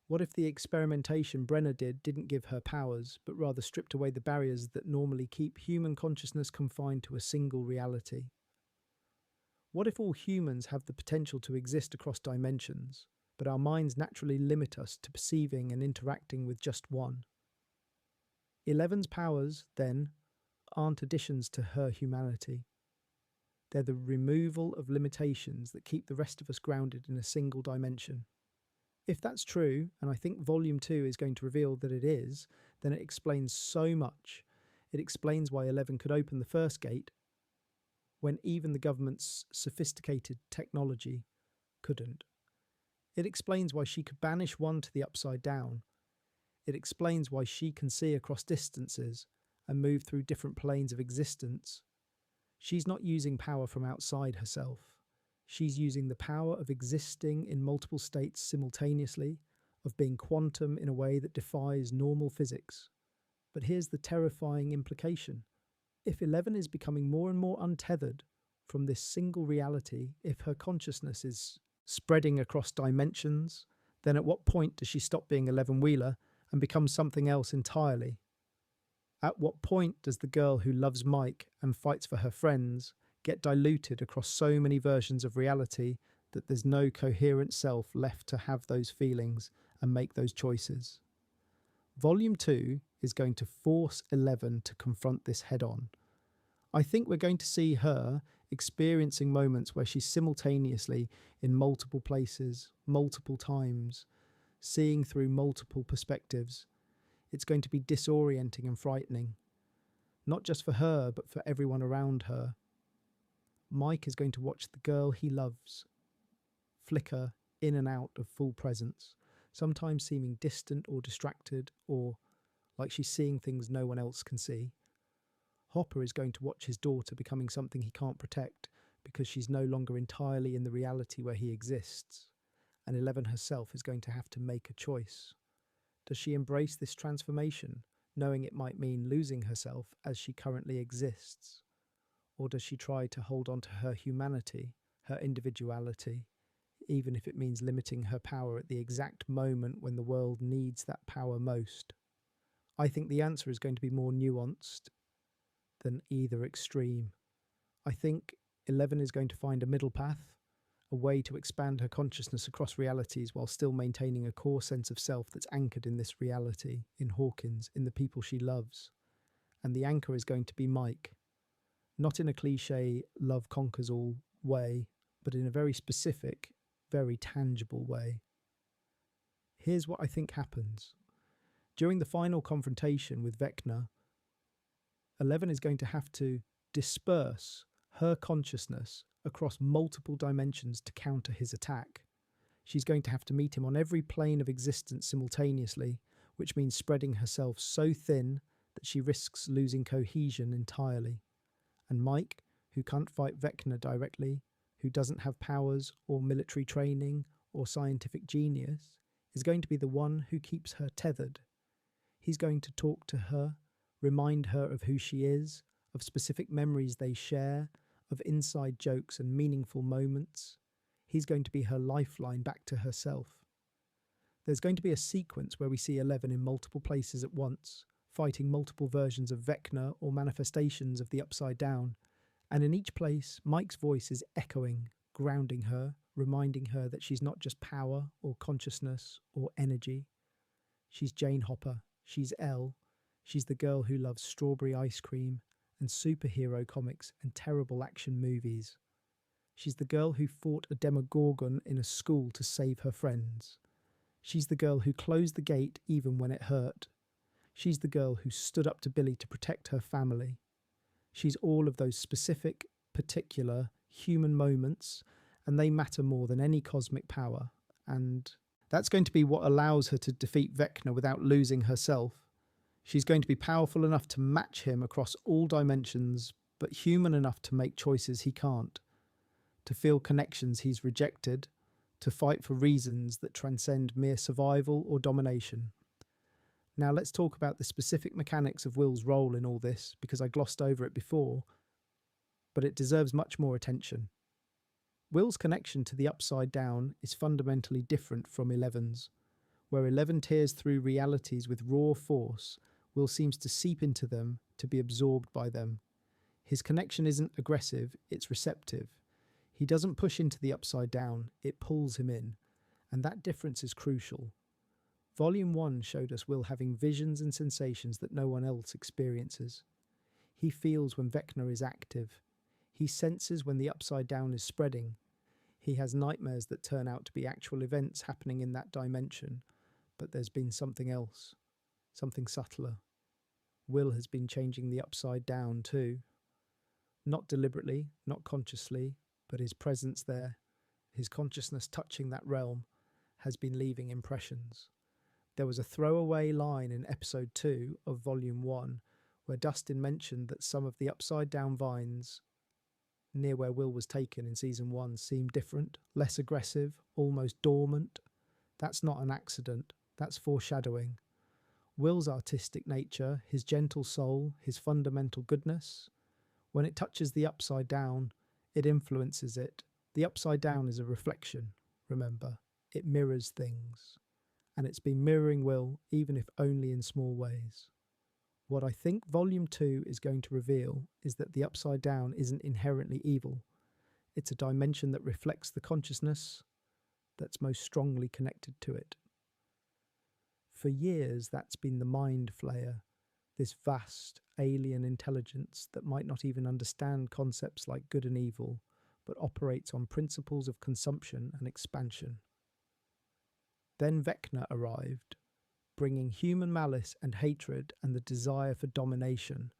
What if the experimentation Brenner didn't give her powers, but rather stripped away the barriers that normally keep human consciousness confined to a single reality? What if all humans have the potential to exist across dimensions, but our minds naturally limit us to perceiving and interacting with just one. 11's powers, then, aren't additions to her humanity. They're the removal of limitations that keep the rest of us grounded in a single dimension. If that's true, and I think Volume 2 is going to reveal that it is, then it explains so much. It explains why 11 could open the first gate when even the government's sophisticated technology couldn't. It explains why she could banish one to the upside down. It explains why she can see across distances and move through different planes of existence. She's not using power from outside herself. She's using the power of existing in multiple states simultaneously, of being quantum in a way that defies normal physics. But here's the terrifying implication. If 11 is becoming more and more untethered from this single reality, if her consciousness is spreading across dimensions, then at what point does she stop being 11 Wheeler and become something else entirely? At what point does the girl who loves Mike and fights for her friends get diluted across so many versions of reality that there's no coherent self left to have those feelings and make those choices? Volume 2 is going to force 11 to confront this head on. I think we're going to see her experiencing moments where she's simultaneously in multiple places, multiple times, seeing through multiple perspectives. It's going to be disorienting and frightening, not just for her, but for everyone around her. Mike is going to watch the girl he loves flicker in and out of full presence, sometimes seeming distant or distracted, or like she's seeing things no one else can see. Hopper is going to watch his daughter becoming something he can't protect because she's no longer entirely in the reality where he exists, and 11 herself is going to have to make a choice. Does she embrace this transformation, knowing it might mean losing herself as she currently exists? Or does she try to hold on to her humanity, her individuality, even if it means limiting her power at the exact moment when the world needs that power most? I think the answer is going to be more nuanced than either extreme. I think 11 is going to find a middle path, a way to expand her consciousness across realities while still maintaining a core sense of self that's anchored in this reality, in Hawkins, in the people she loves. And the anchor is going to be Mike. Not in a cliche love conquers all way, but in a very specific, very tangible way. Here's what I think happens. During the final confrontation with Vecna, 11 is going to have to disperse her consciousness across multiple dimensions to counter his attack. She's going to have to meet him on every plane of existence simultaneously, which means spreading herself so thin that she risks losing cohesion entirely. And Mike, who can't fight Vecna directly, who doesn't have powers or military training or scientific genius, is going to be the one who keeps her tethered. He's going to talk to her, remind her of who she is, of specific memories they share, of inside jokes and meaningful moments. He's going to be her lifeline back to herself. There's going to be a sequence where we see 11 in multiple places at once, fighting multiple versions of Vecna or manifestations of the Upside Down, and in each place, Mike's voice is echoing, grounding her, reminding her that she's not just power or consciousness or energy. She's Jane Hopper, she's Elle, she's the girl who loves strawberry ice cream and superhero comics and terrible action movies. She's the girl who fought a Demogorgon in a school to save her friends. She's the girl who closed the gate even when it hurt. She's the girl who stood up to Billy to protect her family. She's all of those specific, particular, human moments, and they matter more than any cosmic power. And that's going to be what allows her to defeat Vecna without losing herself. She's going to be powerful enough to match him across all dimensions, but human enough to make choices he can't, to feel connections he's rejected, to fight for reasons that transcend mere survival or domination. Now let's talk about the specific mechanics of Will's role in all this, because I glossed over it before, but it deserves much more attention. Will's connection to the Upside Down is fundamentally different from 11's. Where 11 tears through realities with raw force, Will seems to seep into them, to be absorbed by them. His connection isn't aggressive, it's receptive. He doesn't push into the Upside Down, it pulls him in. And that difference is crucial. Volume 1 showed us Will having visions and sensations that no one else experiences. He feels when Vecna is active. He senses when the upside down is spreading. He has nightmares that turn out to be actual events happening in that dimension, but there's been something else, something subtler. Will has been changing the upside down too. Not deliberately, not consciously, but his presence there, his consciousness touching that realm, has been leaving impressions. There was a throwaway line in episode 2 of volume 1 where Dustin mentioned that some of the upside down vines near where Will was taken in season 1 seemed different, less aggressive, almost dormant. That's not an accident, that's foreshadowing. Will's artistic nature, his gentle soul, his fundamental goodness, when it touches the upside down, it influences it. The upside down is a reflection, remember. It mirrors things. And it's been mirroring Will, even if only in small ways. What I think Volume 2 is going to reveal is that the upside down isn't inherently evil. It's a dimension that reflects the consciousness that's most strongly connected to it. For years, that's been the mind flayer, this vast alien intelligence that might not even understand concepts like good and evil, but operates on principles of consumption and expansion. Then Vecna arrived, bringing human malice and hatred and the desire for domination,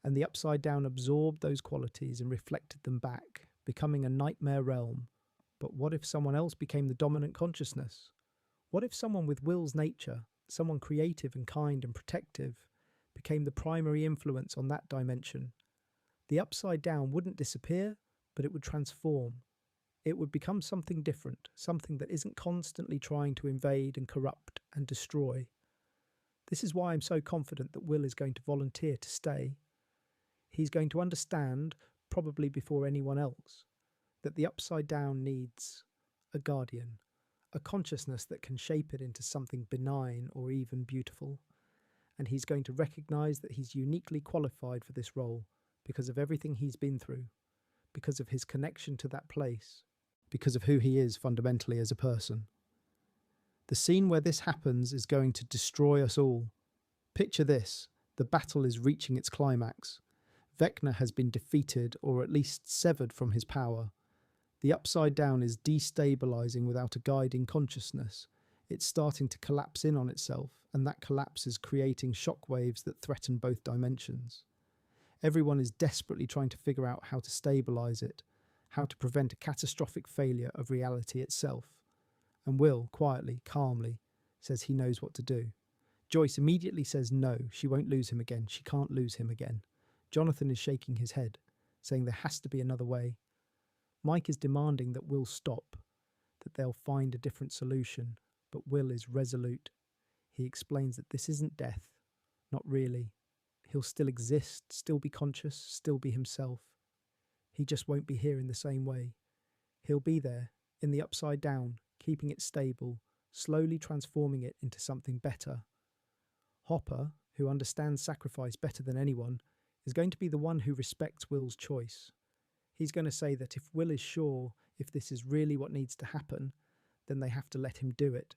and the Upside Down absorbed those qualities and reflected them back, becoming a nightmare realm. But what if someone else became the dominant consciousness? What if someone with Will's nature, someone creative and kind and protective, became the primary influence on that dimension? The Upside Down wouldn't disappear, but it would transform. It would become something different, something that isn't constantly trying to invade and corrupt and destroy. This is why I'm so confident that Will is going to volunteer to stay. He's going to understand, probably before anyone else, that the Upside Down needs a guardian, a consciousness that can shape it into something benign or even beautiful. And he's going to recognise that he's uniquely qualified for this role because of everything he's been through, because of his connection to that place, because of who he is fundamentally as a person. The scene where this happens is going to destroy us all. Picture this: the battle is reaching its climax. Vecna has been defeated, or at least severed from his power. The Upside Down is destabilising without a guiding consciousness. It's starting to collapse in on itself, and that collapse is creating shockwaves that threaten both dimensions. Everyone is desperately trying to figure out how to stabilise it, how to prevent a catastrophic failure of reality itself. And Will, quietly, calmly, says he knows what to do. Joyce immediately says no, she won't lose him again, she can't lose him again. Jonathan is shaking his head, saying there has to be another way. Mike is demanding that Will stop, that they'll find a different solution, but Will is resolute. He explains that this isn't death, not really. He'll still exist, still be conscious, still be himself. He just won't be here in the same way. He'll be there, in the Upside Down, keeping it stable, slowly transforming it into something better. Hopper, who understands sacrifice better than anyone, is going to be the one who respects Will's choice. He's going to say that if Will is sure if this is really what needs to happen, then they have to let him do it.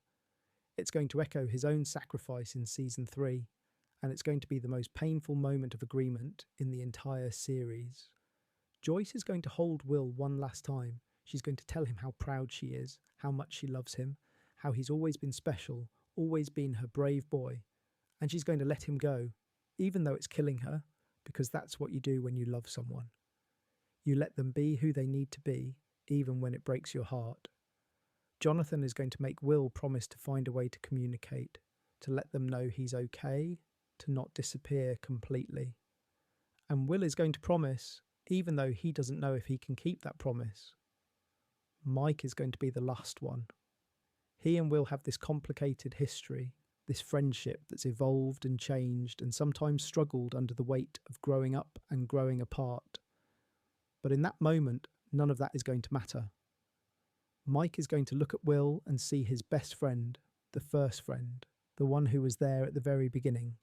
It's going to echo his own sacrifice in season 3, and it's going to be the most painful moment of agreement in the entire series. Joyce is going to hold Will one last time. She's going to tell him how proud she is, how much she loves him, how he's always been special, always been her brave boy. And she's going to let him go, even though it's killing her, because that's what you do when you love someone. You let them be who they need to be, even when it breaks your heart. Jonathan is going to make Will promise to find a way to communicate, to let them know he's okay, to not disappear completely. And Will is going to promise, even though he doesn't know if he can keep that promise. Mike is going to be the last one. He and Will have this complicated history, this friendship that's evolved and changed and sometimes struggled under the weight of growing up and growing apart. But in that moment, none of that is going to matter. Mike is going to look at Will and see his best friend, the first friend, the one who was there at the very beginning.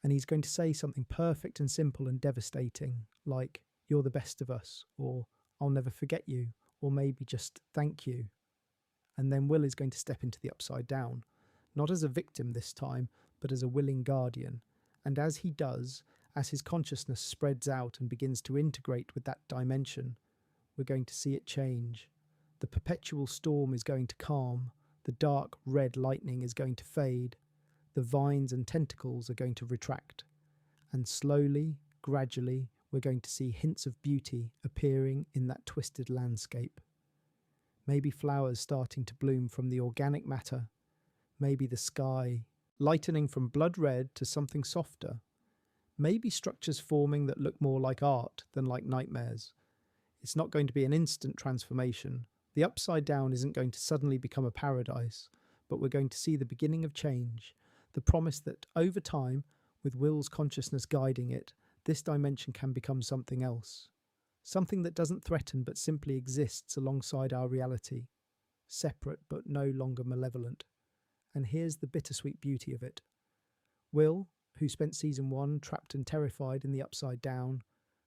And he's going to say something perfect and simple and devastating, like, "You're the best of us," or "I'll never forget you," or maybe just "thank you." And then Will is going to step into the Upside Down, not as a victim this time, but as a willing guardian. And as he does, as his consciousness spreads out and begins to integrate with that dimension, we're going to see it change. The perpetual storm is going to calm, the dark red lightning is going to fade, the vines and tentacles are going to retract, and slowly, gradually, we're going to see hints of beauty appearing in that twisted landscape. Maybe flowers starting to bloom from the organic matter, maybe the sky lightening from blood red to something softer, maybe structures forming that look more like art than like nightmares. It's not going to be an instant transformation. The Upside Down isn't going to suddenly become a paradise, but we're going to see the beginning of change, the promise that over time, with Will's consciousness guiding it, this dimension can become something else. Something that doesn't threaten but simply exists alongside our reality, separate but no longer malevolent. And here's the bittersweet beauty of it. Will, who spent season 1 trapped and terrified in the Upside Down,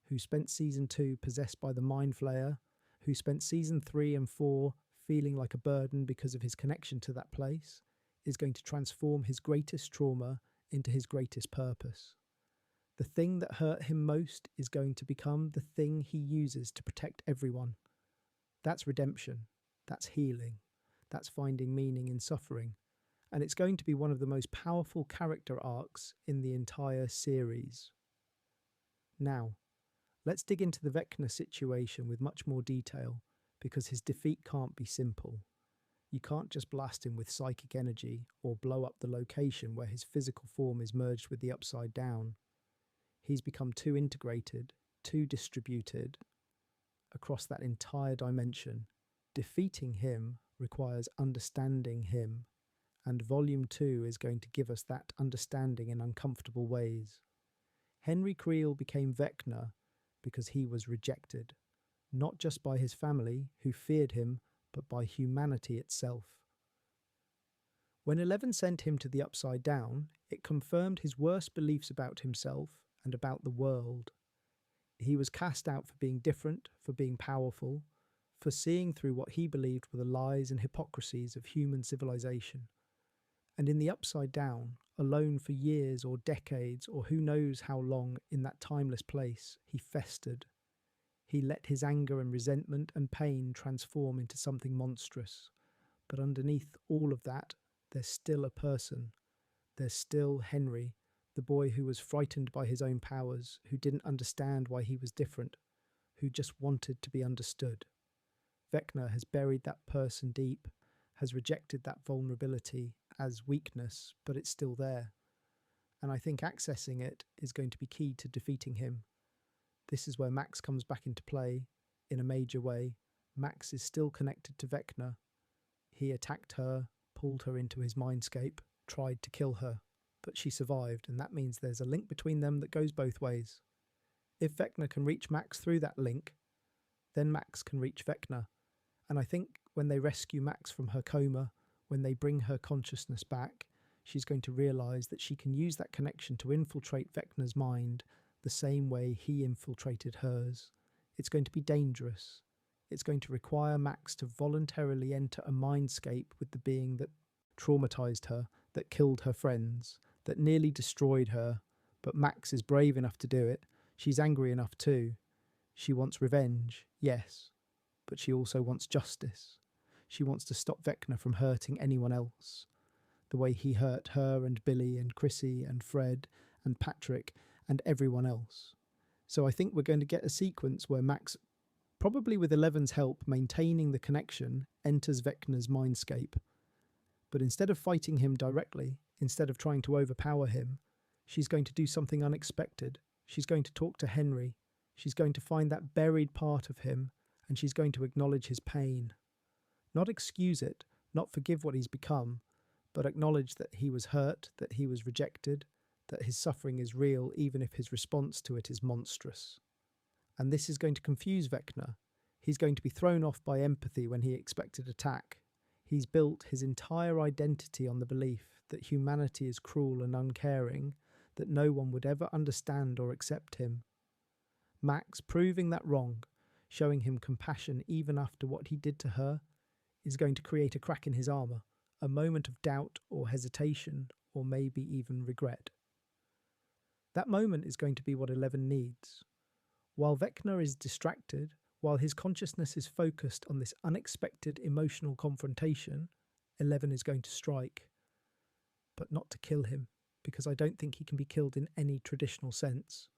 who spent season 2 possessed by the Mind Flayer, who spent season 3 and 4 feeling like a burden because of his connection to that place, is going to transform his greatest trauma into his greatest purpose. The thing that hurt him most is going to become the thing he uses to protect everyone. That's redemption. That's healing. That's finding meaning in suffering. And it's going to be one of the most powerful character arcs in the entire series. Now, let's dig into the Vecna situation with much more detail, because his defeat can't be simple. You can't just blast him with psychic energy or blow up the location where his physical form is merged with the Upside Down. He's become too integrated, too distributed across that entire dimension. Defeating him requires understanding him, and Volume 2 is going to give us that understanding in uncomfortable ways. Henry Creel became Vecna because he was rejected, not just by his family, who feared him, but by humanity itself. When Eleven sent him to the Upside Down, it confirmed his worst beliefs about himself and about the world. He was cast out for being different, for being powerful, for seeing through what he believed were the lies and hypocrisies of human civilization. And in the Upside Down, alone for years or decades or who knows how long in that timeless place, he festered. He let his anger and resentment and pain transform into something monstrous. But underneath all of that, there's still a person. There's still Henry, the boy who was frightened by his own powers, who didn't understand why he was different, who just wanted to be understood. Vecna has buried that person deep, has rejected that vulnerability as weakness, but it's still there. And I think accessing it is going to be key to defeating him. This is where Max comes back into play in a major way. Max is still connected to Vecna. He attacked her, pulled her into his mindscape, tried to kill her, but she survived, and that means there's a link between them that goes both ways. If Vecna can reach Max through that link, then Max can reach Vecna. And I think when they rescue Max from her coma, when they bring her consciousness back, she's going to realise that she can use that connection to infiltrate Vecna's mind the same way he infiltrated hers. It's going to be dangerous. It's going to require Max to voluntarily enter a mindscape with the being that traumatised her, that killed her friends, that nearly destroyed her. But Max is brave enough to do it. She's angry enough too. She wants revenge, yes, but she also wants justice. She wants to stop Vecna from hurting anyone else, the way he hurt her and Billy and Chrissy and Fred and Patrick and everyone else. So I think we're going to get a sequence where Max, probably with Eleven's help maintaining the connection, enters Vecna's mindscape. But instead of fighting him directly, instead of trying to overpower him, she's going to do something unexpected. She's going to talk to Henry. She's going to find that buried part of him, and she's going to acknowledge his pain. Not excuse it, not forgive what he's become, but acknowledge that he was hurt, that he was rejected, that his suffering is real even if his response to it is monstrous. And this is going to confuse Vecna. He's going to be thrown off by empathy when he expected attack. He's built his entire identity on the belief that humanity is cruel and uncaring, that no one would ever understand or accept him. Max proving that wrong, showing him compassion even after what he did to her, is going to create a crack in his armour, a moment of doubt or hesitation, or maybe even regret. That moment is going to be what Eleven needs. While Vecna is distracted, while his consciousness is focused on this unexpected emotional confrontation, Eleven is going to strike. But not to kill him, because I don't think he can be killed in any traditional sense.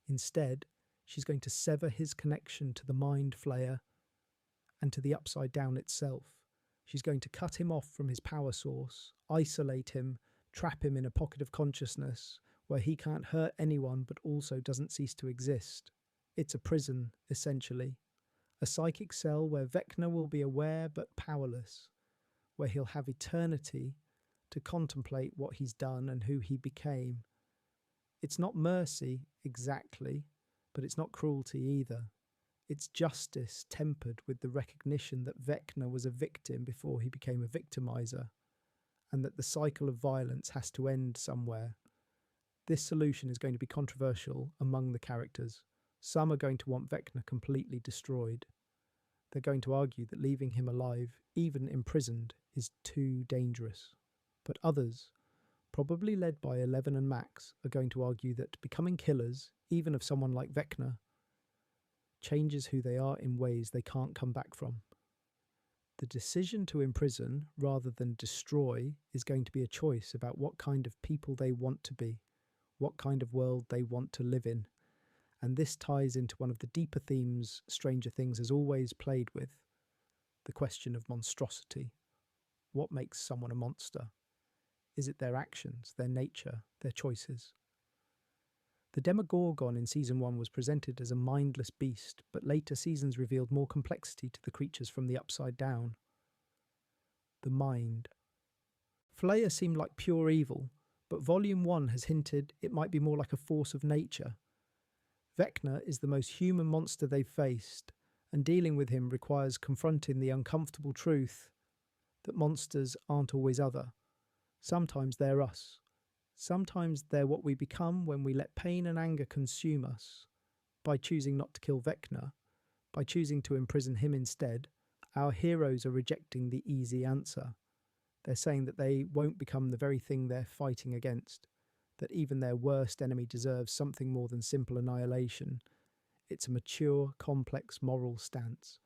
Instead, she's going to sever his connection to the Mind Flayer and to the Upside Down itself. She's going to cut him off from his power source, isolate him, trap him in a pocket of consciousness where he can't hurt anyone but also doesn't cease to exist. It's a prison, essentially. A psychic cell where Vecna will be aware but powerless, where he'll have eternity to contemplate what he's done and who he became. It's not mercy, exactly, but it's not cruelty either. It's justice tempered with the recognition that Vecna was a victim before he became a victimizer, and that the cycle of violence has to end somewhere. This solution is going to be controversial among the characters. Some are going to want Vecna completely destroyed. They're going to argue that leaving him alive, even imprisoned, is too dangerous. But others, probably led by Eleven and Max, are going to argue that becoming killers, even of someone like Vecna, changes who they are in ways they can't come back from. The decision to imprison rather than destroy is going to be a choice about what kind of people they want to be, what kind of world they want to live in. And this ties into one of the deeper themes Stranger Things has always played with, the question of monstrosity. What makes someone a monster? Is it their actions, their nature, their choices? The Demogorgon in Season 1 was presented as a mindless beast, but later seasons revealed more complexity to the creatures from the Upside Down. The mind. Flayer seemed like pure evil, but Volume 1 has hinted it might be more like a force of nature. Vecna is the most human monster they've faced, and dealing with him requires confronting the uncomfortable truth that monsters aren't always other. Sometimes they're us. Sometimes they're what we become when we let pain and anger consume us. By choosing not to kill Vecna, by choosing to imprison him instead, our heroes are rejecting the easy answer. They're saying that they won't become the very thing they're fighting against, that even their worst enemy deserves something more than simple annihilation. It's a mature, complex moral stance,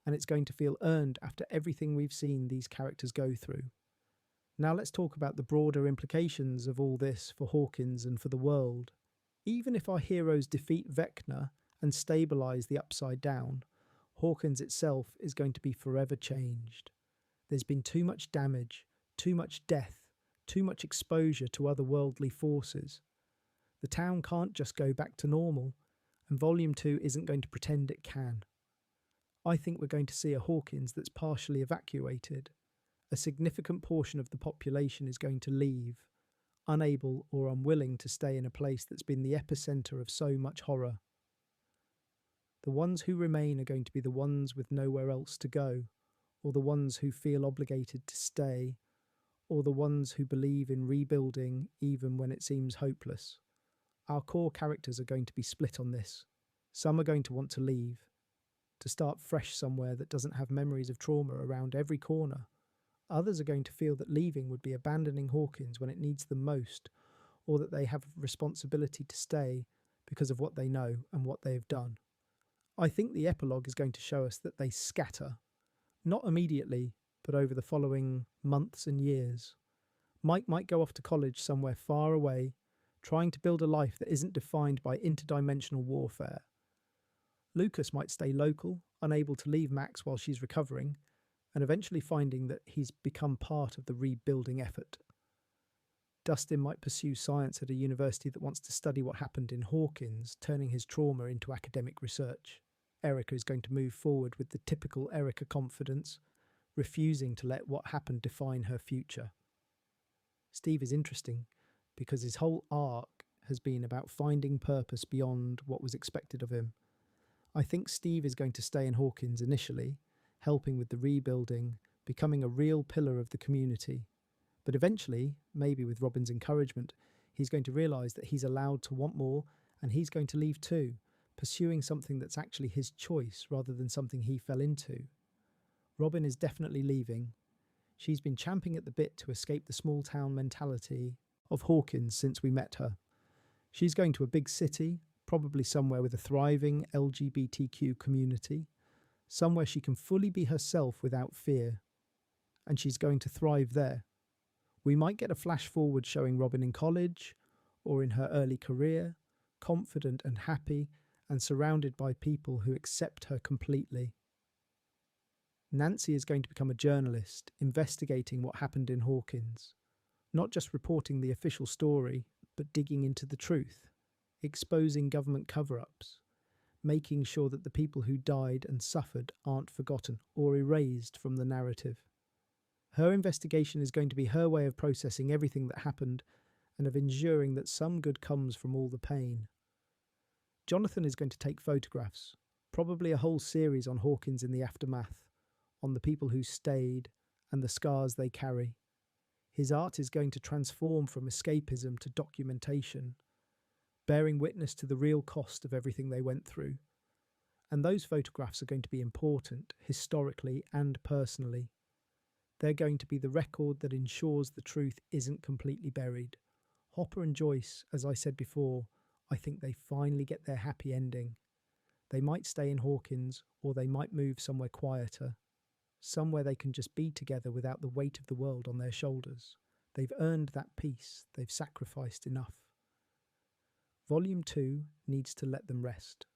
and it's going to feel earned after everything we've seen these characters go through. Now let's talk about the broader implications of all this for Hawkins and for the world. Even if our heroes defeat Vecna and stabilise the Upside Down, Hawkins itself is going to be forever changed. There's been too much damage, too much death, too much exposure to otherworldly forces. The town can't just go back to normal, and Volume 2 isn't going to pretend it can. I think we're going to see a Hawkins that's partially evacuated. A significant portion of the population is going to leave, unable or unwilling to stay in a place that's been the epicentre of so much horror. The ones who remain are going to be the ones with nowhere else to go, or the ones who feel obligated to stay, or the ones who believe in rebuilding even when it seems hopeless. Our core characters are going to be split on this. Some are going to want to leave, to start fresh somewhere that doesn't have memories of trauma around every corner. Others are going to feel that leaving would be abandoning Hawkins when it needs them most, or that they have responsibility to stay because of what they know and what they have done. I think the epilogue is going to show us that they scatter, not immediately, but over the following months and years. Mike might go off to college somewhere far away, trying to build a life that isn't defined by interdimensional warfare. Lucas might stay local, unable to leave Max while she's recovering, and eventually finding that he's become part of the rebuilding effort. Dustin might pursue science at a university that wants to study what happened in Hawkins, turning his trauma into academic research. Erica is going to move forward with the typical Erica confidence, refusing to let what happened define her future. Steve is interesting because his whole arc has been about finding purpose beyond what was expected of him. I think Steve is going to stay in Hawkins initially, helping with the rebuilding, becoming a real pillar of the community. But eventually, maybe with Robin's encouragement, he's going to realise that he's allowed to want more, and he's going to leave too, pursuing something that's actually his choice rather than something he fell into. Robin is definitely leaving. She's been champing at the bit to escape the small town mentality of Hawkins since we met her. She's going to a big city, probably somewhere with a thriving LGBTQ community, somewhere she can fully be herself without fear. And she's going to thrive there. We might get a flash forward showing Robin in college or in her early career, confident and happy and surrounded by people who accept her completely. Nancy is going to become a journalist, investigating what happened in Hawkins, not just reporting the official story, but digging into the truth, exposing government cover-ups, making sure that the people who died and suffered aren't forgotten or erased from the narrative. Her investigation is going to be her way of processing everything that happened and of ensuring that some good comes from all the pain. Jonathan is going to take photographs, probably a whole series on Hawkins in the aftermath, on the people who stayed and the scars they carry. His art is going to transform from escapism to documentation, bearing witness to the real cost of everything they went through. And those photographs are going to be important, historically and personally. They're going to be the record that ensures the truth isn't completely buried. Hopper and Joyce, as I said before, I think they finally get their happy ending. They might stay in Hawkins, or they might move somewhere quieter, somewhere they can just be together without the weight of the world on their shoulders. They've earned that peace. They've sacrificed enough. Volume 2 needs to let them rest.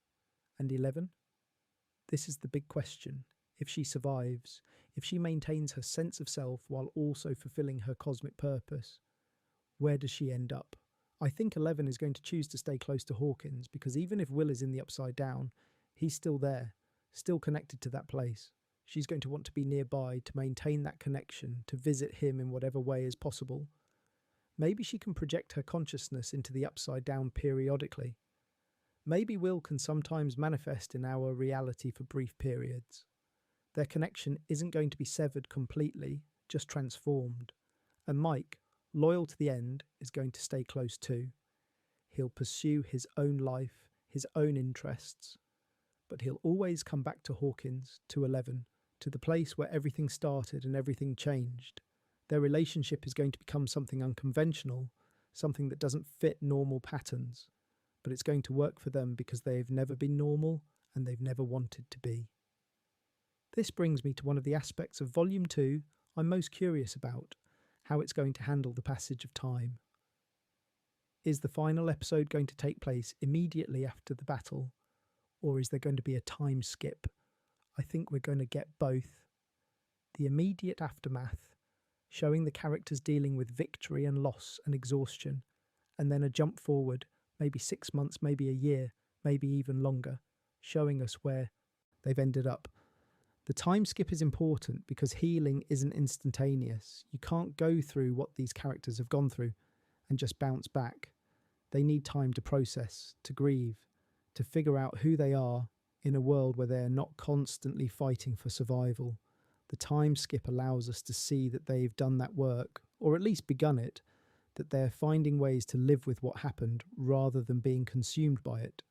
And 11? This is the big question. If she survives, if she maintains her sense of self while also fulfilling her cosmic purpose, where does she end up? I think 11 is going to choose to stay close to Hawkins because even if Will is in the Upside Down, he's still there, still connected to that place. She's going to want to be nearby to maintain that connection, to visit him in whatever way is possible. Maybe she can project her consciousness into the Upside Down periodically. Maybe Will can sometimes manifest in our reality for brief periods. Their connection isn't going to be severed completely, just transformed. And Mike, loyal to the end, is going to stay close too. He'll pursue his own life, his own interests, but he'll always come back to Hawkins, to 11, to the place where everything started and everything changed. Their relationship is going to become something unconventional, something that doesn't fit normal patterns, but it's going to work for them because they've never been normal and they've never wanted to be. This brings me to one of the aspects of Volume 2 I'm most curious about, how it's going to handle the passage of time. Is the final episode going to take place immediately after the battle, or is there going to be a time skip? I think we're going to get both. The immediate aftermath, showing the characters dealing with victory and loss and exhaustion, and then a jump forward, maybe 6 months, maybe a year, maybe even longer, showing us where they've ended up. The time skip is important because healing isn't instantaneous. You can't go through what these characters have gone through and just bounce back. They need time to process, to grieve, to figure out who they are in a world where they're not constantly fighting for survival. The time skip allows us to see that they've done that work, or at least begun it, that they're finding ways to live with what happened rather than being consumed by it.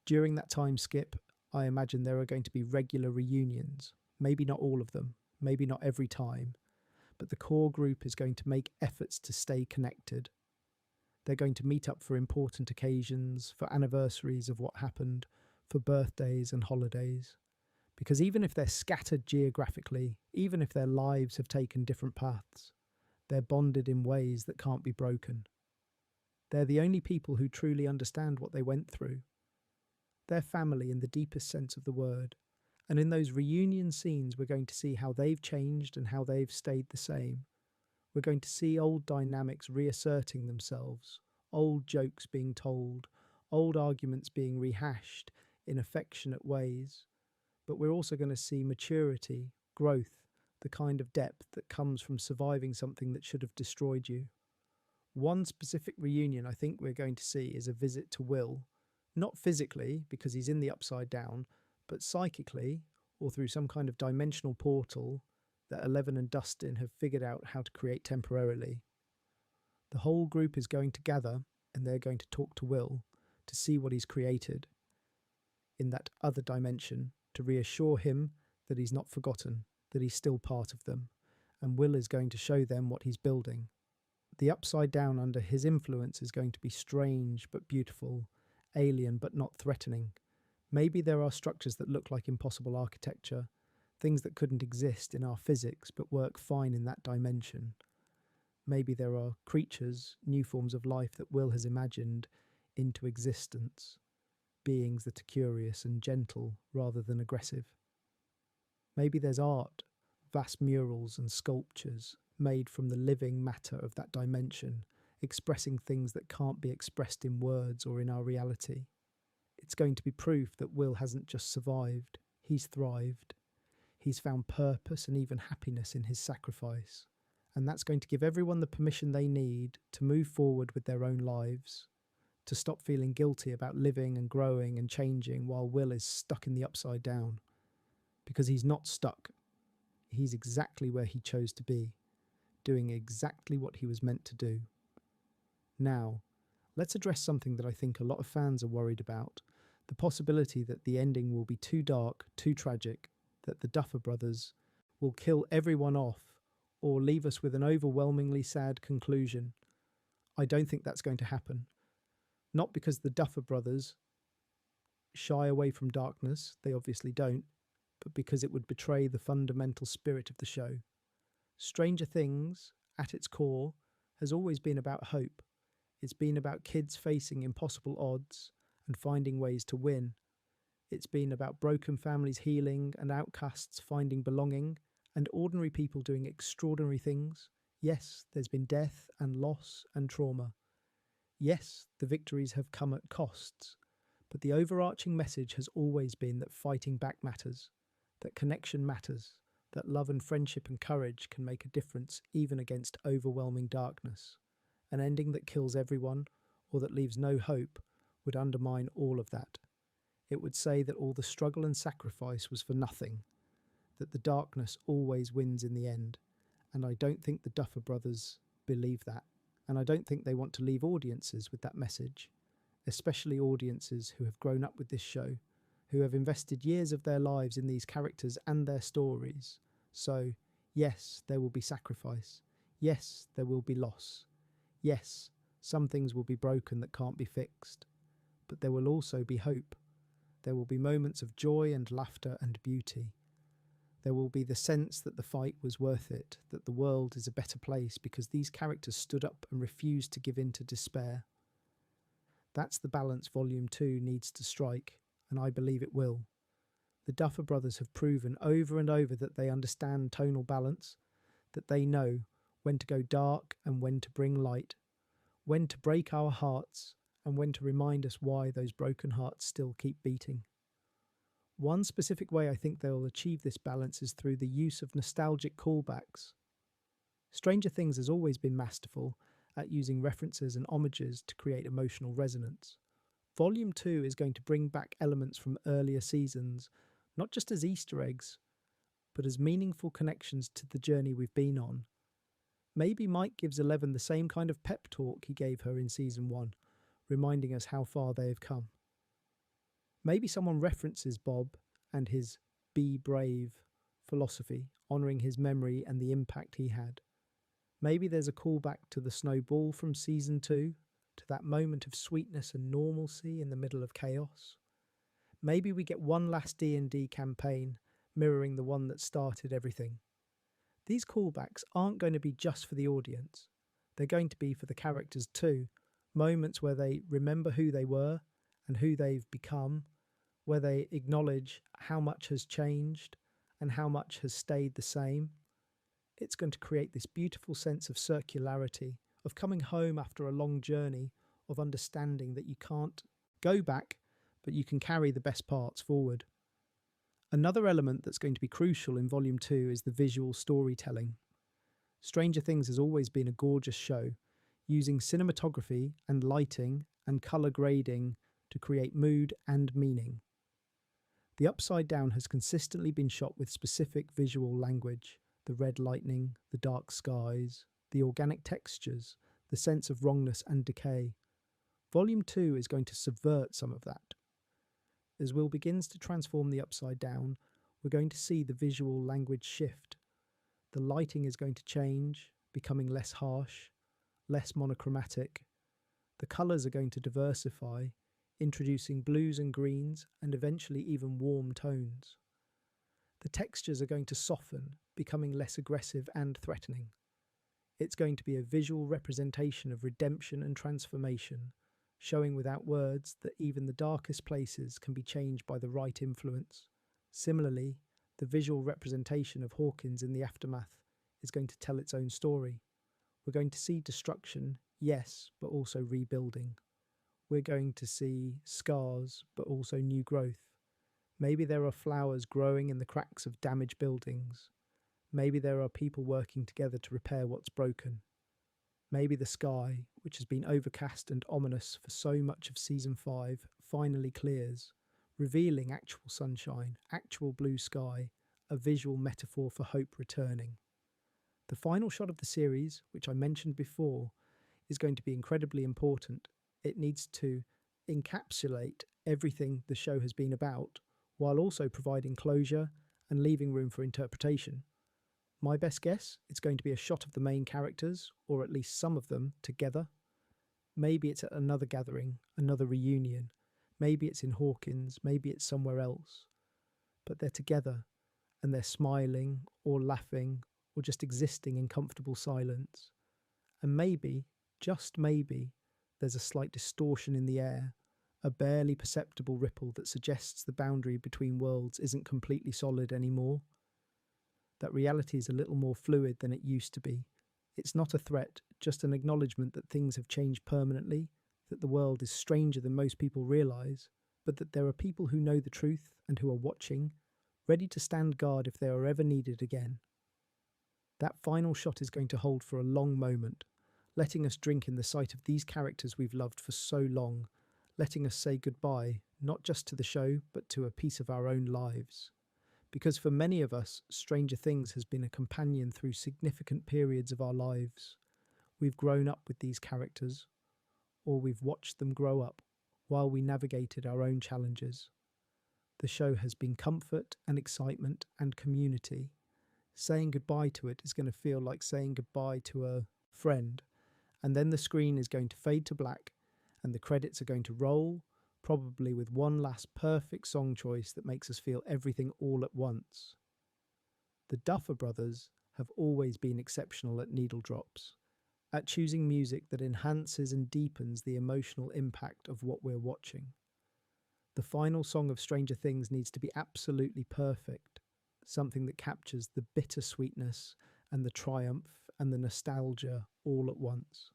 During that time skip, I imagine there are going to be regular reunions, maybe not all of them, maybe not every time, but the core group is going to make efforts to stay connected. They're going to meet up for important occasions, for anniversaries of what happened, for birthdays and holidays. Because even if they're scattered geographically, even if their lives have taken different paths, they're bonded in ways that can't be broken. They're the only people who truly understand what they went through. They're family in the deepest sense of the word, and in those reunion scenes we're going to see how they've changed and how they've stayed the same. We're going to see old dynamics reasserting themselves, old jokes being told, old arguments being rehashed in affectionate ways, but we're also going to see maturity, growth, the kind of depth that comes from surviving something that should have destroyed you. One specific reunion I think we're going to see is a visit to Will, not physically, because he's in the Upside Down, but psychically, or through some kind of dimensional portal that Eleven and Dustin have figured out how to create temporarily. The whole group is going to gather, and they're going to talk to Will to see what he's created in that other dimension, to reassure him that he's not forgotten, that he's still part of them, and Will is going to show them what he's building. The upside down under his influence is going to be strange but beautiful, alien but not threatening. Maybe there are structures that look like impossible architecture, things that couldn't exist in our physics but work fine in that dimension. Maybe there are creatures, new forms of life that Will has imagined into existence, beings that are curious and gentle rather than aggressive. Maybe there's art, vast murals and sculptures made from the living matter of that dimension, expressing things that can't be expressed in words or in our reality. It's going to be proof that Will hasn't just survived, he's thrived. He's found purpose and even happiness in his sacrifice. And that's going to give everyone the permission they need to move forward with their own lives, to stop feeling guilty about living and growing and changing while Will is stuck in the upside down. Because he's not stuck. He's exactly where he chose to be, doing exactly what he was meant to do. Now, let's address something that I think a lot of fans are worried about, the possibility that the ending will be too dark, too tragic, that the Duffer Brothers will kill everyone off or leave us with an overwhelmingly sad conclusion. I don't think that's going to happen. Not because the Duffer Brothers shy away from darkness, they obviously don't, but because it would betray the fundamental spirit of the show. Stranger Things, at its core, has always been about hope. It's been about kids facing impossible odds and finding ways to win. It's been about broken families healing and outcasts finding belonging and ordinary people doing extraordinary things. Yes, there's been death and loss and trauma. Yes, the victories have come at costs, but the overarching message has always been that fighting back matters, that connection matters, that love and friendship and courage can make a difference even against overwhelming darkness. An ending that kills everyone or that leaves no hope would undermine all of that. It would say that all the struggle and sacrifice was for nothing, that the darkness always wins in the end, and I don't think the Duffer Brothers believe that, and I don't think they want to leave audiences with that message, especially audiences who have grown up with this show, who have invested years of their lives in these characters and their stories. So, yes, there will be sacrifice. Yes, there will be loss. Yes, some things will be broken that can't be fixed. But there will also be hope. There will be moments of joy and laughter and beauty. There will be the sense that the fight was worth it, that the world is a better place because these characters stood up and refused to give in to despair. That's the balance Volume 2 needs to strike, and I believe it will. The Duffer Brothers have proven over and over that they understand tonal balance, that they know when to go dark and when to bring light, when to break our hearts and when to remind us why those broken hearts still keep beating. One specific way I think they will achieve this balance is through the use of nostalgic callbacks. Stranger Things has always been masterful at using references and homages to create emotional resonance. Volume 2 is going to bring back elements from earlier seasons, not just as Easter eggs, but as meaningful connections to the journey we've been on. Maybe Mike gives Eleven the same kind of pep talk he gave her in Season 1, reminding us how far they have come. Maybe someone references Bob and his "be brave" philosophy, honouring his memory and the impact he had. Maybe there's a callback to the snowball from Season 2, to that moment of sweetness and normalcy in the middle of chaos. Maybe we get one last D&D campaign mirroring the one that started everything. These callbacks aren't going to be just for the audience. They're going to be for the characters too, moments where they remember who they were and who they've become, where they acknowledge how much has changed and how much has stayed the same. It's going to create this beautiful sense of circularity, of coming home after a long journey, of understanding that you can't go back, but you can carry the best parts forward. Another element that's going to be crucial in Volume 2 is the visual storytelling. Stranger Things has always been a gorgeous show, using cinematography and lighting and colour grading to create mood and meaning. The Upside Down has consistently been shot with specific visual language, the red lightning, the dark skies, the organic textures, the sense of wrongness and decay. Volume 2 is going to subvert some of that. As Will begins to transform the Upside Down, We're going to see the visual language shift. The lighting is going to change, becoming less harsh, less monochromatic. The colours are going to diversify, introducing blues and greens and eventually even warm tones. The textures are going to soften, becoming less aggressive and threatening. It's going to be a visual representation of redemption and transformation, showing without words that even the darkest places can be changed by the right influence. Similarly, the visual representation of Hawkins in the aftermath is going to tell its own story. We're going to see destruction, yes, but also rebuilding. We're going to see scars, but also new growth. Maybe there are flowers growing in the cracks of damaged buildings. Maybe there are people working together to repair what's broken. Maybe the sky, which has been overcast and ominous for so much of Season 5, finally clears, revealing actual sunshine, actual blue sky, a visual metaphor for hope returning. The final shot of the series, which I mentioned before, is going to be incredibly important. It needs to encapsulate everything the show has been about, while also providing closure and leaving room for interpretation. My best guess, it's going to be a shot of the main characters, or at least some of them, together. Maybe it's at another gathering, another reunion. Maybe it's in Hawkins, maybe it's somewhere else. But they're together, and they're smiling, or laughing, or just existing in comfortable silence. And maybe, just maybe, there's a slight distortion in the air, a barely perceptible ripple that suggests the boundary between worlds isn't completely solid anymore. That reality is a little more fluid than it used to be. It's not a threat, just an acknowledgement that things have changed permanently, that the world is stranger than most people realise, but that there are people who know the truth and who are watching, ready to stand guard if they are ever needed again. That final shot is going to hold for a long moment, letting us drink in the sight of these characters we've loved for so long, letting us say goodbye, not just to the show, but to a piece of our own lives. Because for many of us, Stranger Things has been a companion through significant periods of our lives. We've grown up with these characters, or we've watched them grow up while we navigated our own challenges. The show has been comfort and excitement and community. Saying goodbye to it is going to feel like saying goodbye to a friend, and then the screen is going to fade to black and the credits are going to roll, probably with one last perfect song choice that makes us feel everything all at once. The Duffer Brothers have always been exceptional at needle drops, at choosing music that enhances and deepens the emotional impact of what we're watching. The final song of Stranger Things needs to be absolutely perfect, something that captures the bittersweetness and the triumph and the nostalgia all at once.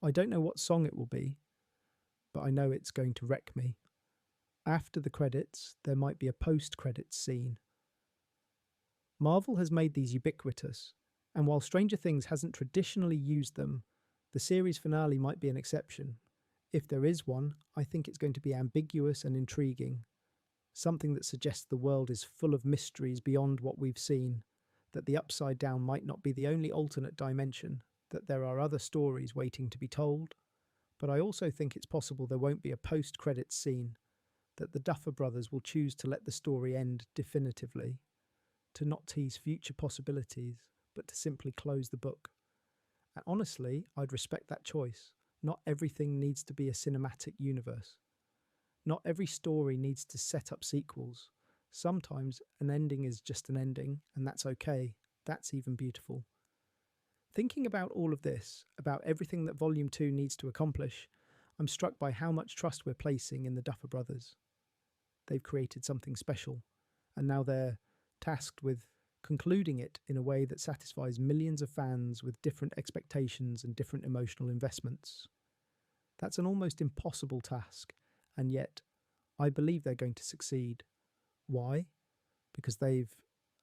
I don't know what song it will be, but I know it's going to wreck me. After the credits, there might be a post-credits scene. Marvel has made these ubiquitous, and while Stranger Things hasn't traditionally used them, the series finale might be an exception. If there is one, I think it's going to be ambiguous and intriguing, something that suggests the world is full of mysteries beyond what we've seen, that the Upside Down might not be the only alternate dimension, that there are other stories waiting to be told. But I also think it's possible there won't be a post-credits scene, that the Duffer Brothers will choose to let the story end definitively, to not tease future possibilities, but to simply close the book. And honestly, I'd respect that choice. Not everything needs to be a cinematic universe. Not every story needs to set up sequels. Sometimes an ending is just an ending, and that's okay. That's even beautiful. Thinking about all of this, about everything that Volume 2 needs to accomplish, I'm struck by how much trust we're placing in the Duffer Brothers. They've created something special, and now they're tasked with concluding it in a way that satisfies millions of fans with different expectations and different emotional investments. That's an almost impossible task, and yet I believe they're going to succeed. Why? Because they've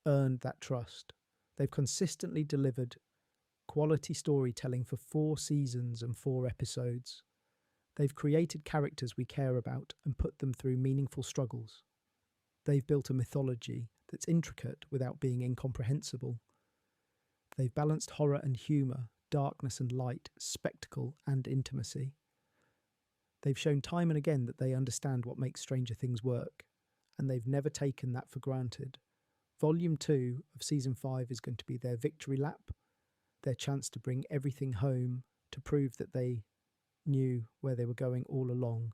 earned that trust. They've consistently delivered quality storytelling for 4 seasons and 4 episodes. They've created characters we care about and put them through meaningful struggles. They've built a mythology that's intricate without being incomprehensible. They've balanced horror and humour, darkness and light, spectacle and intimacy. They've shown time and again that they understand what makes Stranger Things work, and they've never taken that for granted. Volume 2 of Season 5 is going to be their victory lap, their chance to bring everything home to prove that they knew where they were going all along.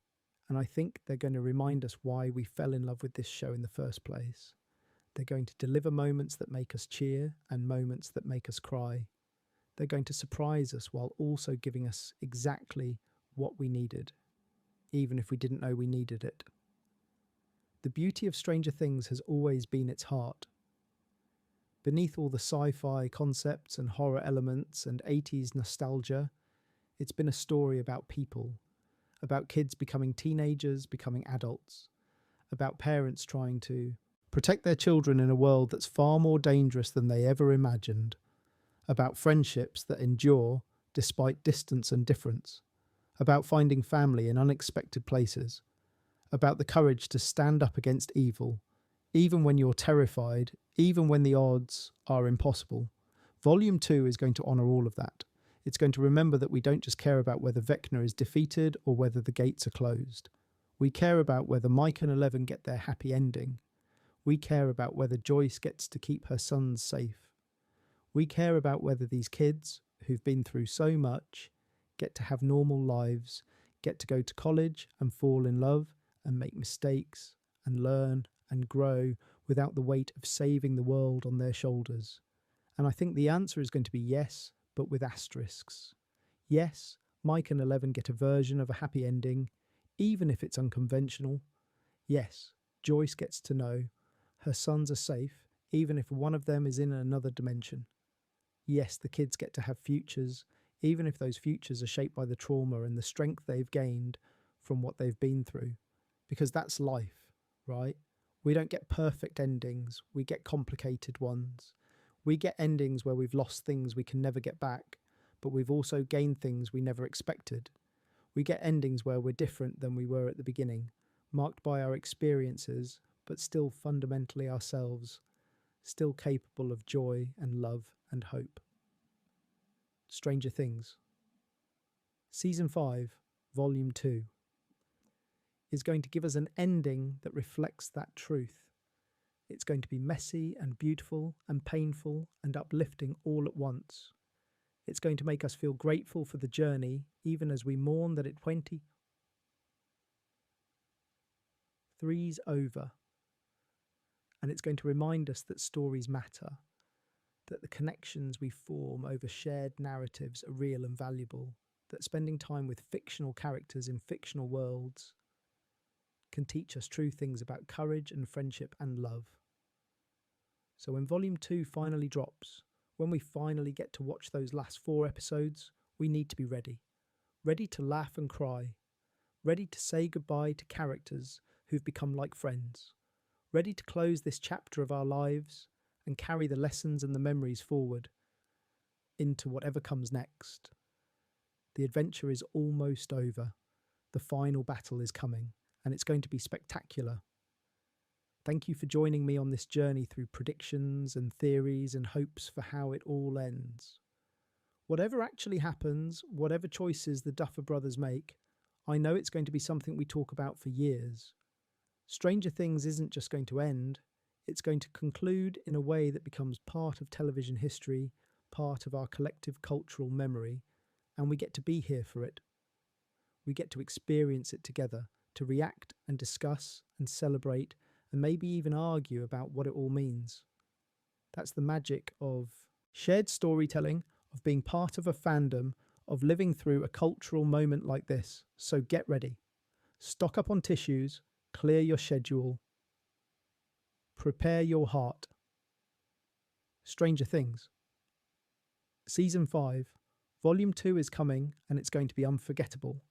And I think they're going to remind us why we fell in love with this show in the first place. They're going to deliver moments that make us cheer and moments that make us cry. They're going to surprise us while also giving us exactly what we needed, even if we didn't know we needed it. The beauty of Stranger Things has always been its heart. Beneath all the sci-fi concepts and horror elements and 80s nostalgia, it's been a story about people, about kids becoming teenagers, becoming adults, about parents trying to protect their children in a world that's far more dangerous than they ever imagined, about friendships that endure despite distance and difference, about finding family in unexpected places, about the courage to stand up against evil, even when you're terrified, even when the odds are impossible. Volume 2 is going to honour all of that. It's going to remember that we don't just care about whether Vecna is defeated or whether the gates are closed. We care about whether Mike and Eleven get their happy ending. We care about whether Joyce gets to keep her sons safe. We care about whether these kids, who've been through so much, get to have normal lives, get to go to college and fall in love and make mistakes and learn and grow without the weight of saving the world on their shoulders. And I think the answer is going to be yes, but with asterisks. Yes, Mike and Eleven get a version of a happy ending, even if it's unconventional. Yes, Joyce gets to know her sons are safe, even if one of them is in another dimension. Yes, the kids get to have futures, even if those futures are shaped by the trauma and the strength they've gained from what they've been through. Because that's life, right? We don't get perfect endings, we get complicated ones. We get endings where we've lost things we can never get back, but we've also gained things we never expected. We get endings where we're different than we were at the beginning, marked by our experiences, but still fundamentally ourselves, still capable of joy and love and hope. Stranger Things. Season 5, Volume 2, is going to give us an ending that reflects that truth. It's going to be messy and beautiful and painful and uplifting all at once. It's going to make us feel grateful for the journey, even as we mourn that it 23's over. And it's going to remind us that stories matter, that the connections we form over shared narratives are real and valuable, that spending time with fictional characters in fictional worlds can teach us true things about courage and friendship and love. So when Volume 2 finally drops, when we finally get to watch those last 4 episodes, we need to be ready. Ready to laugh and cry. Ready to say goodbye to characters who've become like friends. Ready to close this chapter of our lives and carry the lessons and the memories forward into whatever comes next. The adventure is almost over. The final battle is coming, and it's going to be spectacular. Thank you for joining me on this journey through predictions and theories and hopes for how it all ends. Whatever actually happens, whatever choices the Duffer Brothers make, I know it's going to be something we talk about for years. Stranger Things isn't just going to end, it's going to conclude in a way that becomes part of television history, part of our collective cultural memory, and we get to be here for it. We get to experience it together, to react and discuss and celebrate and maybe even argue about what it all means. That's the magic of shared storytelling, of being part of a fandom, of living through a cultural moment like this. So get ready. Stock up on tissues, clear your schedule, prepare your heart. Stranger Things. Season 5, Volume 2 is coming, and it's going to be unforgettable.